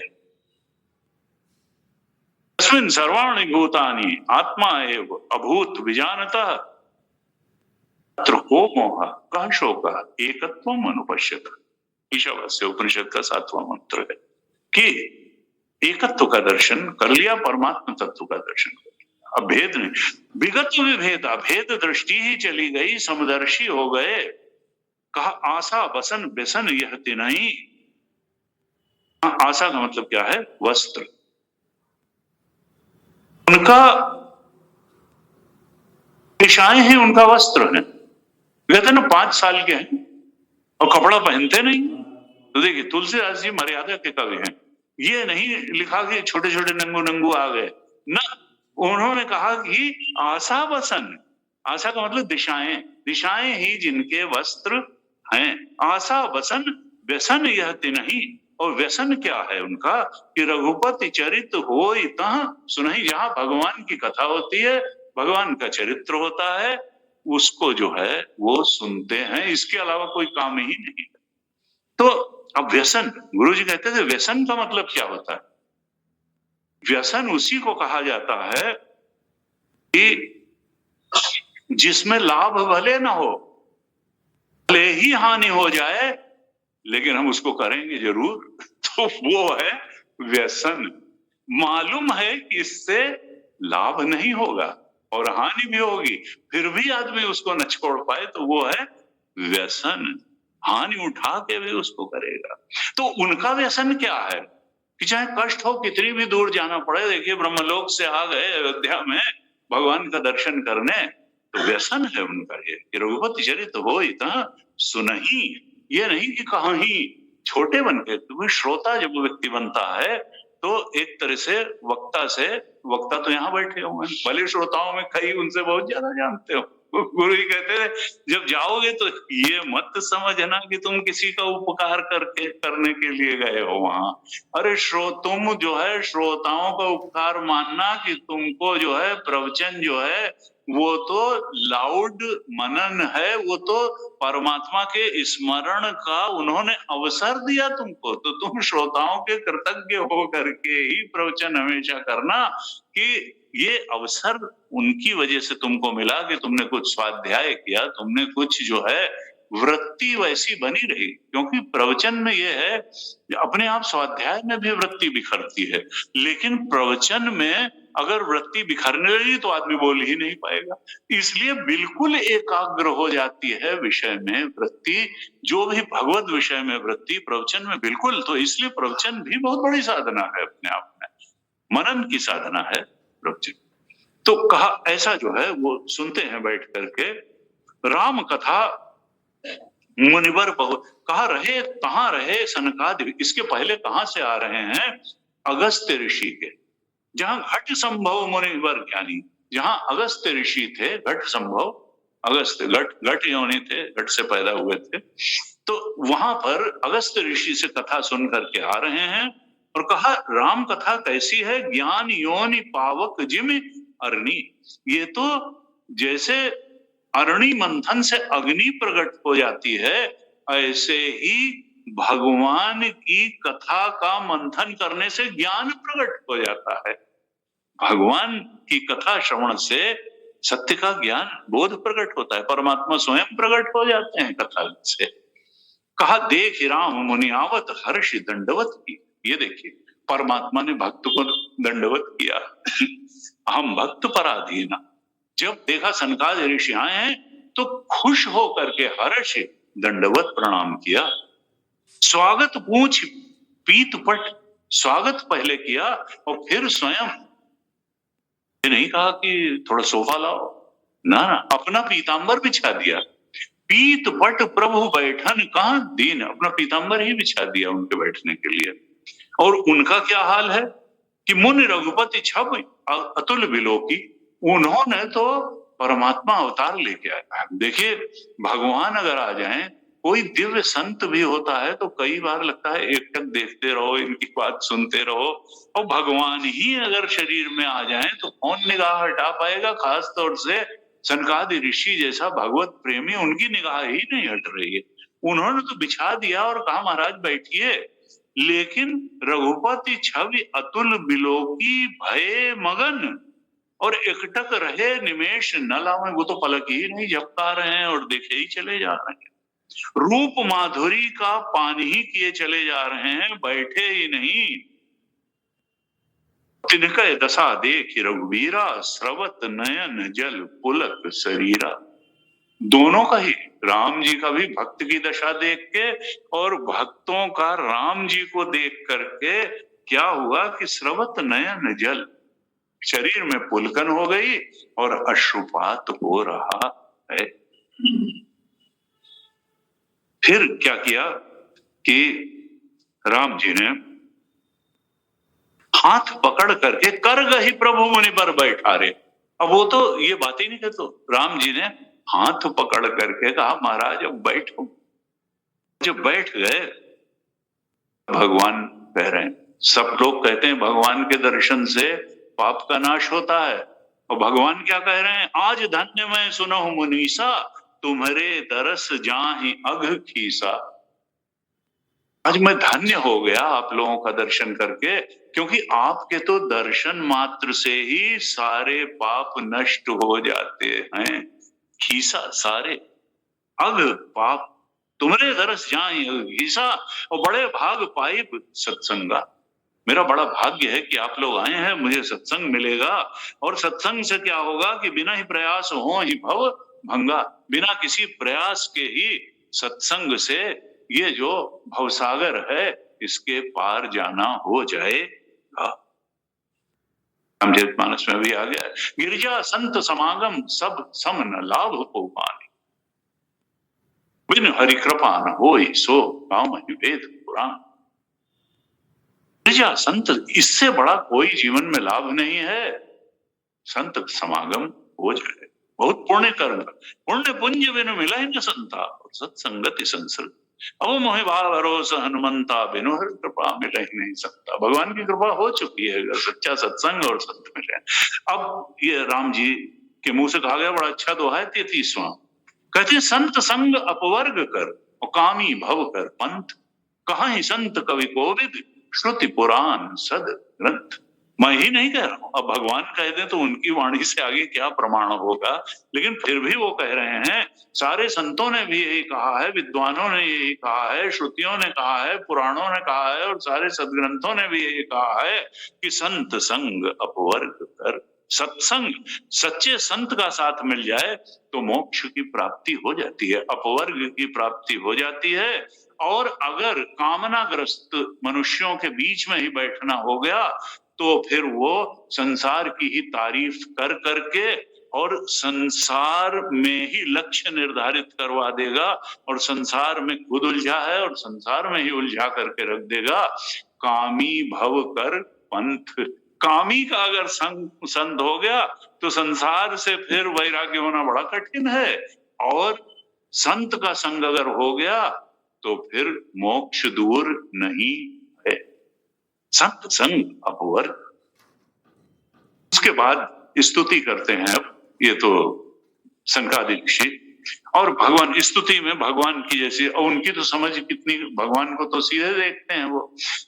तस्मिन् सर्वाणि भूतानि आत्मा एव अभूत विजानतः तत्र को मोह कः शोकः एकत्वम् अनुपश्यत। ईशावास्य उपनिषद का 7वां मंत्र है कि एकत्व का दर्शन कर लिया, परमात्मा तत्व का दर्शन कर लिया, अब भेद नहीं। विगत विभेदा, भेद दृष्टि ही चली गई, समदर्शी हो गए। कहा आशा बसन व्यसन यह नहीं। आशा का मतलब क्या है, वस्त्र। उनका दिशाएं हैं, उनका वस्त्र है। कहते ना 5 साल के हैं और कपड़ा पहनते नहीं। तो देखिए तुलसीदास जी मर्यादा के कवि हैं, ये नहीं लिखा कि छोटे छोटे नंगू नंगू आ गए ना, उन्होंने कहा कि आशा वसन, आशा का मतलब दिशाएं, दिशाएं ही जिनके वस्त्र हैं। आशा वसन व्यसन यह नहीं। और व्यसन क्या है उनका कि रघुपति चरित होय तह सुनहि। जहां भगवान की कथा होती है, भगवान का चरित्र होता है, उसको जो है वो सुनते हैं, इसके अलावा कोई काम ही नहीं। तो अब व्यसन, गुरु जी कहते थे व्यसन का मतलब क्या होता है। व्यसन उसी को कहा जाता है कि जिसमें लाभ भले ना हो, भले ही हानि हो जाए, लेकिन हम उसको करेंगे जरूर। तो वो है व्यसन। मालूम है कि इससे लाभ नहीं होगा और हानि भी होगी, फिर भी आदमी उसको न छोड़ पाए तो वो है व्यसन। हानि उठा के भी उसको करेगा। तो उनका व्यसन क्या है कि चाहे कष्ट हो, कितनी भी दूर जाना पड़े। देखिए ब्रह्मलोक से आ गए अयोध्या में भगवान का दर्शन करने, तो व्यसन है उनका ये कि रघुपति चरित हो इतना सुनही। ये नहीं कि कहीं छोटे बन के, क्योंकि श्रोता जब व्यक्ति बनता है तो एक तरह से वक्ता तो यहाँ बैठे हुए हैं, भले श्रोताओं में कई उनसे बहुत ज्यादा जानते हो। गुरु जी कहते थे जब जाओगे तो ये मत समझना कि तुम किसी का उपकार करने के लिए गए हो वहां। अरे तुम जो है श्रोताओं का उपकार मानना कि तुमको जो है प्रवचन जो है वो तो लाउड मनन है, वो तो परमात्मा के स्मरण का उन्होंने अवसर दिया तुमको, तो तुम श्रोताओं के कृतज्ञ हो करके ही प्रवचन हमेशा करना कि ये अवसर उनकी वजह से तुमको मिला कि तुमने कुछ स्वाध्याय किया, तुमने कुछ जो है वृत्ति वैसी बनी रही। क्योंकि प्रवचन में ये है अपने आप स्वाध्याय में भी वृत्ति बिखरती है, लेकिन प्रवचन में अगर वृत्ति बिखरने लगी तो आदमी बोल ही नहीं पाएगा। इसलिए बिल्कुल एकाग्र हो जाती है विषय में वृत्ति, जो भी भगवत विषय में वृत्ति प्रवचन में बिल्कुल। तो इसलिए प्रवचन भी बहुत बड़ी साधना है, अपने आप में मनन की साधना है प्रवचन। तो कहा ऐसा जो है वो सुनते हैं बैठ करके राम कथा मुनिवर बहुत। कहाँ रहे सनकादि, इसके पहले कहां से आ रहे हैं? अगस्त्य ऋषि के, जहां घट संभव मुनिवर ज्ञानी, जहां अगस्त्य ऋषि थे, घट संभव अगस्त्य घट योनि थे, घट से पैदा हुए थे। तो वहां पर अगस्त्य ऋषि से कथा सुन करके आ रहे हैं और कहा राम कथा कैसी है? ज्ञान योनि पावक जिम अरणी। ये तो जैसे अरणी मंथन से अग्नि प्रकट हो जाती है, ऐसे ही भगवान की कथा का मंथन करने से ज्ञान प्रकट हो जाता है। भगवान की कथा श्रवण से सत्य का ज्ञान बोध प्रकट होता है, परमात्मा स्वयं प्रकट हो जाते हैं कथा से। कहा देख राम मुनि आवत हर्ष दंडवत की। ये देखिए परमात्मा ने भक्त को दंडवत किया। हम भक्त पराधीन। जब देखा सनकादि ऋषि आए हैं तो खुश होकर के हर्ष दंडवत प्रणाम किया। स्वागत पूछ पीत पट, स्वागत पहले किया और फिर स्वयं ये नहीं कहा कि थोड़ा सोफा लाओ, ना अपना पीतांबर बिछा दिया। पीत पट प्रभु बैठन कहां दीन, अपना पीतांबर ही बिछा दिया उनके बैठने के लिए। और उनका क्या हाल है कि मुनि रघुपति छब अतुल बिलोकी, उन्होंने तो परमात्मा अवतार लेके आया। देखिए भगवान अगर आ जाएं, कोई दिव्य संत भी होता है तो कई बार लगता है एकटक देखते रहो, इनकी बात सुनते रहो, और भगवान ही अगर शरीर में आ जाएं तो कौन निगाह हटा पाएगा? खास तौर से सनकादि ऋषि जैसा भगवत प्रेमी, उनकी निगाह ही नहीं हट रही है। उन्होंने तो बिछा दिया और कहा महाराज बैठिए, लेकिन रघुपति छवि अतुल बिलोकी भय मगन, और एकटक रहे निमेश न लावे। वो तो पलक ही नहीं झपका रहे हैं और देखे ही चले जा रहे हैं। रूप माधुरी का पान ही किए चले जा रहे हैं, बैठे ही नहीं। तिनके दशा देख रघुवीरा, स्रवत नयन जल पुलक शरीरा। दोनों का ही, राम जी का भी भक्त की दशा देख के और भक्तों का राम जी को देख करके क्या हुआ कि स्रवत नयन जल, शरीर में पुलकन हो गई और अश्रुपात हो रहा है। फिर क्या किया कि राम जी ने हाथ पकड़ करके कर गही प्रभु मुनि पर बैठा रे। अब वो तो ये बात ही नहीं कहते, राम जी ने हाथ पकड़ करके कहा महाराज अब बैठो। जब बैठ गए भगवान कह रहे हैं, सब लोग कहते हैं भगवान के दर्शन से पाप का नाश होता है, और भगवान क्या कह रहे हैं? आज धन्य मैं सुनहु मुनीसा, तुम्हारे दरस जाहि अघ खीसा। आज मैं धन्य हो गया आप लोगों का दर्शन करके, क्योंकि आपके तो दर्शन मात्र से ही सारे पाप नष्ट हो जाते हैं। खीसा सारे, अघ पाप तुम्हारे दरस जाहि अघ खीसा, और बड़े भाग पाई सत्संगा। मेरा बड़ा भाग्य है कि आप लोग आए हैं, मुझे सत्संग मिलेगा। और सत्संग से क्या होगा कि बिना ही प्रयास हो ही भव भंगा, बिना किसी प्रयास के ही सत्संग से ये जो भवसागर है इसके पार जाना हो जाएगा। रामचरितमानस में भी आ गया, गिरिजा संत समागम सब सम न लाभ हो पानी, बिन हरि कृपा न होई सो काम वेद पुराण। गिरिजा संत, इससे बड़ा कोई जीवन में लाभ नहीं है। संत समागम हो जाए, बहुत पुण्य कर्म, पुण्य पुंज बिनु मिला ही न संता, सत्संगति संसर्ग। अब मोहि भाव भरोसा हनुमंता, बिनु हरि कृपा मिला ही नहीं सकता। भगवान की कृपा हो चुकी है अगर सच्चा सत्संग और संत मिले। अब ये राम जी के मुंह से कहा गया बड़ा अच्छा दोहा है 33वां, कहते संत संग अपवर्ग कर और कामी भव कर पंथ, कहाँ ही संत कवि कोविद श्रुति पुराण सद ग्रंथ। मैं ही नहीं कह रहा हूं, अब भगवान कह दें तो उनकी वाणी से आगे क्या प्रमाण होगा, लेकिन फिर भी वो कह रहे हैं, सारे संतों ने भी यही कहा है, विद्वानों ने यही कहा है, श्रुतियों ने कहा है, पुराणों ने कहा है और सारे सदग्रंथों ने भी यही कहा है कि संत संग अपवर्ग कर। सत्संग, सच्चे संत का साथ मिल जाए तो मोक्ष की प्राप्ति हो जाती है, अपवर्ग की प्राप्ति हो जाती है। और अगर कामनाग्रस्त मनुष्यों के बीच में ही बैठना हो गया तो फिर वो संसार की ही तारीफ कर करके और संसार में ही लक्ष्य निर्धारित करवा देगा और संसार में खुद उलझा है और संसार में ही उलझा करके रख देगा। कामी भव कर पंथ, कामी का अगर संत हो गया तो संसार से फिर वैराग्य होना बड़ा कठिन है, और संत का संग अगर हो गया तो फिर मोक्ष दूर नहीं है। संत संग अपवर्ग। उसके बाद स्तुति करते हैं। अब ये तो शंकरादिक और भगवान स्तुति में भगवान की जैसी, और उनकी तो समझ कितनी, भगवान को तो सीधे देखते हैं। वो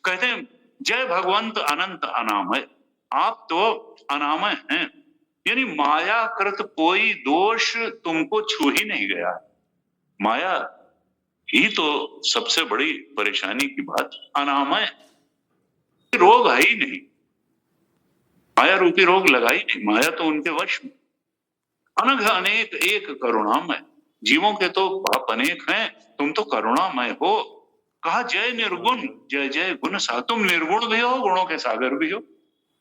कहते हैं जय भगवंत अनंत अनामय, आप तो अनामय हैं, यानी माया कृत कोई दोष तुमको छू ही नहीं गया। माया ही तो सबसे बड़ी परेशानी की बात, अनामय रोग है ही नहीं, माया रूपी रोग लगा ही नहीं, माया तो उनके वश में। अनघ अनेक एक करुणामय, जीवों के तो पाप अनेक हैं, तुम तो करुणामय हो। कहा जय निर्गुण जय जय गुण सा, तुम निर्गुण भी हो गुणों के सागर भी हो।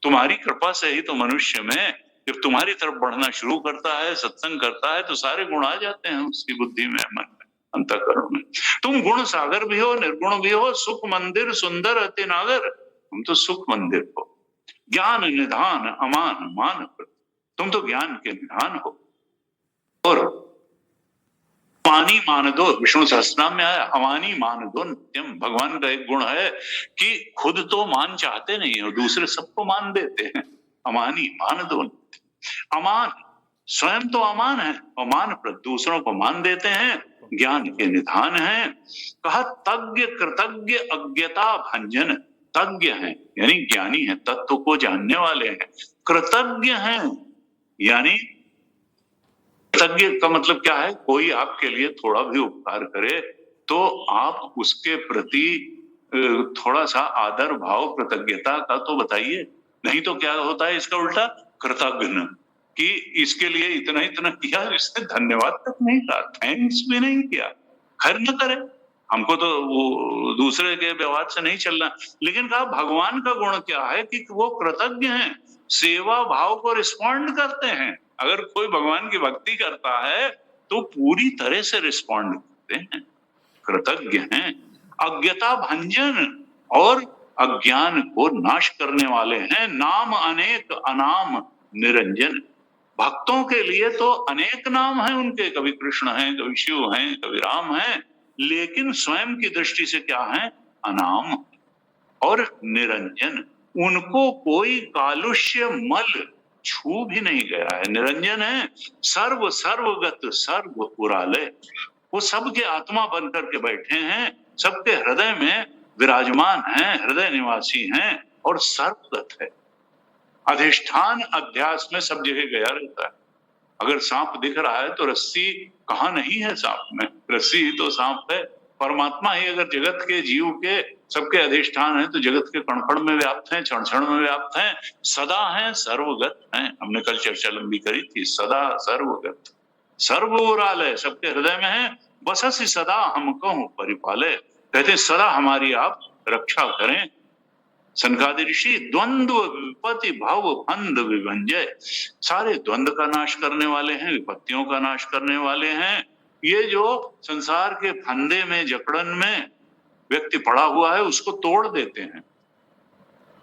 तुम्हारी कृपा से ही तो मनुष्य में जब तुम्हारी तरफ बढ़ना शुरू करता है, सत्संग करता है, तो सारे गुण आ जाते हैं उसकी बुद्धि में, मन में, अंतःकरण में। तुम गुण सागर भी हो, निर्गुण भी हो, सुख मंदिर सुंदर अति नागर, तुम तो सुख मंदिर हो। ज्ञान निधान अमान मान, तुम तो ज्ञान के निधान हो। और अमानी मान दो, विष्णु सहस्त्रनाम में आया अमानी मान दो नित्यम। भगवान का एक गुण है कि खुद तो मान चाहते नहीं हो, दूसरे सबको मान देते हैं। अमानी मान दो नित्यम, अमान स्वयं तो अमान है और मान पर दूसरों को मान देते हैं, ज्ञान के निधान है। कहा तज्ञ कृतज्ञ अज्ञता भंजन, तज्ञ हैं यानी ज्ञानी है, तत्व को जानने वाले हैं। कृतज्ञ हैं यानी, कृतज्ञ का मतलब क्या है, कोई आपके लिए थोड़ा भी उपकार करे तो आप उसके प्रति थोड़ा सा आदर भाव कृतज्ञता का तो बताइए, नहीं तो क्या होता है इसका उल्टा, कृतज्ञ कि इसके लिए इतना इतना किया, इसने धन्यवाद तक नहीं कहा, थैंक्स भी नहीं किया। खैर न करे, हमको तो वो दूसरे के व्यवहार से नहीं चलना। लेकिन कहा भगवान का गुण क्या है कि वो कृतज्ञ हैं, सेवा भाव को रिस्पॉन्ड करते हैं। अगर कोई भगवान की भक्ति करता है तो पूरी तरह से रिस्पॉन्ड करते हैं, कृतज्ञ हैं। अज्ञता भंजन, और अज्ञान को नाश करने वाले हैं। नाम अनेक अनाम निरंजन, भक्तों के लिए तो अनेक नाम हैं उनके, कभी कृष्ण हैं, कभी शिव हैं, कभी राम हैं, लेकिन स्वयं की दृष्टि से क्या है, अनाम और निरंजन। उनको कोई कालुष्य मल छू भी नहीं गया है, निरंजन है। सर्व सर्वगत सर्व पुरालय, वो सबके आत्मा बनकर के बैठे हैं, सबके हृदय में विराजमान हैं, हृदय निवासी हैं और सर्वगत है। अधिष्ठान अध्यास में सब जगह गया रहता है। अगर सांप दिख रहा है तो रस्सी कहाँ नहीं है सांप में, रस्सी ही तो सांप है। परमात्मा ही अगर जगत के जीव के सबके अधिष्ठान है तो जगत के कण कण में व्याप्त हैं, क्षण क्षण में व्याप्त हैं, सदा हैं, सर्वगत हैं। हमने कल चर्चा लंबी करी थी, सदा सर्वगत, सर्वोरालय, सबके हृदय में है। बससि सदा हम कहूं परिपालय, कहते सदा हमारी आप रक्षा करें। सनकादि ऋषि द्वंद्व विपत्ति भव फंद विभंजय, सारे द्वंद्व का नाश करने वाले हैं, विपत्तियों का नाश करने वाले हैं। ये जो संसार के फंदे में, जकड़न में व्यक्ति पड़ा हुआ है उसको तोड़ देते हैं।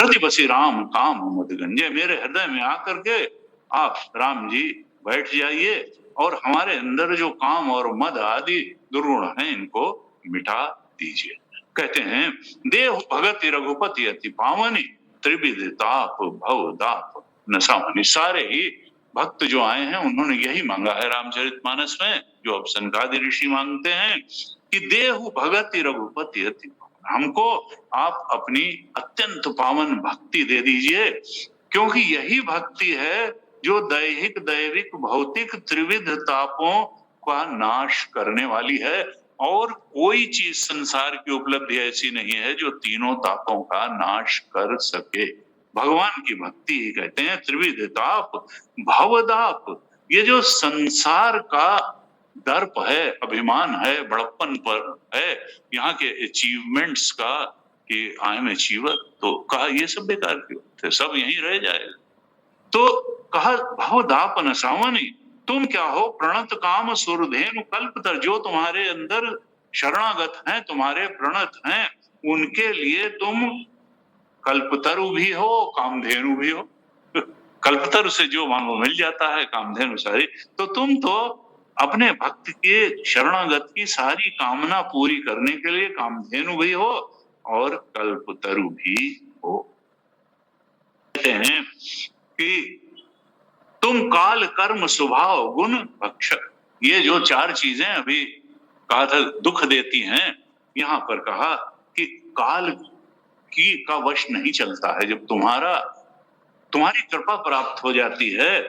प्रतिबसी राम काम मद गंजे, मेरे हृदय में आकर के आप राम जी बैठ जाइए और हमारे अंदर जो काम और मद आदि दुर्गुण हैं इनको मिटा दीजिए। कहते हैं देह भगति रघुपति अति पावनी, त्रिविध ताप भव दाप नसामनी। सारे ही भक्त जो आए हैं उन्होंने यही मांगा है रामचरितमानस में, जो अब सनकादि ऋषि मांगते हैं कि देहु भगति रघुपति अति, हमको आप अपनी अत्यंत पावन भक्ति दे दीजिए, क्योंकि यही भक्ति है जो दैहिक दैविक भौतिक त्रिविध तापों का नाश करने वाली है। और कोई चीज संसार की उपलब्धि ऐसी नहीं है जो तीनों तापों का नाश कर सके। भगवान की भक्ति ही कहते हैं त्रिविध ताप भवदाप। ये जो संसार का दर्प है, अभिमान है, बड़प्पन पर है, यहाँ के अचीवमेंट्स का कि आई एम अचीवर, तो कहा ये सब बेकार क्यों थे, सब यहीं रह जाएगा। तो कहा भवदाप नसावनी, तुम क्या हो प्रणत काम सुरधेनु कल्पतर, जो तुम्हारे अंदर शरणागत हैं, तुम्हारे प्रणत हैं, उनके लिए तुम कल्पतरु भी हो, कामधेनु भी हो। कल्पतरु से जो मांगो मिल जाता है, कामधेनु सारी, तो तुम तो अपने भक्त के शरणागत की सारी कामना पूरी करने के लिए कामधेनु भी हो और कल्पतरु भी हो। कहते हैं कि तुम काल कर्म स्वभाव गुण भक्षक, ये जो चार चीजें अभी कहा था दुख देती हैं, यहाँ पर कहा कि काल की का वश नहीं चलता है। जब तुम्हारी कृपा प्राप्त हो जाती है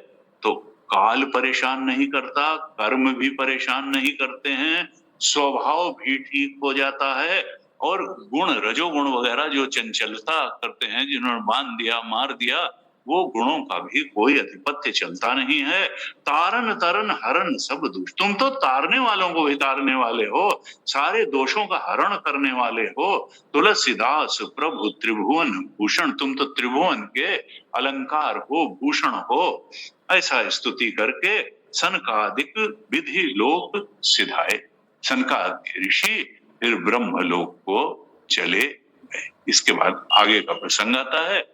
तो काल परेशान नहीं करता, कर्म भी परेशान नहीं करते हैं, स्वभाव भी ठीक हो जाता है, और गुण रजोगुण वगैरह जो चंचलता करते हैं, जिन्होंने बांध दिया मार दिया, वो गुणों का भी कोई अधिपत्य चलता नहीं है। तारन तरन हरण सब दोष, तुम तो तारने वालों को भी तारने वाले हो, सारे दोषों का हरण करने वाले हो। तुलसीदास प्रभु त्रिभुवन भूषण, तुम तो त्रिभुवन के अलंकार हो, भूषण हो। ऐसा स्तुति करके सनकादिक विधि लोक सिधाए, सनकादि ऋषि फिर ब्रह्मलोक को चले गए। इसके बाद आगे का प्रसंग आता है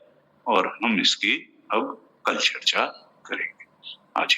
और हम इसकी अब कल चर्चा करेंगे। आज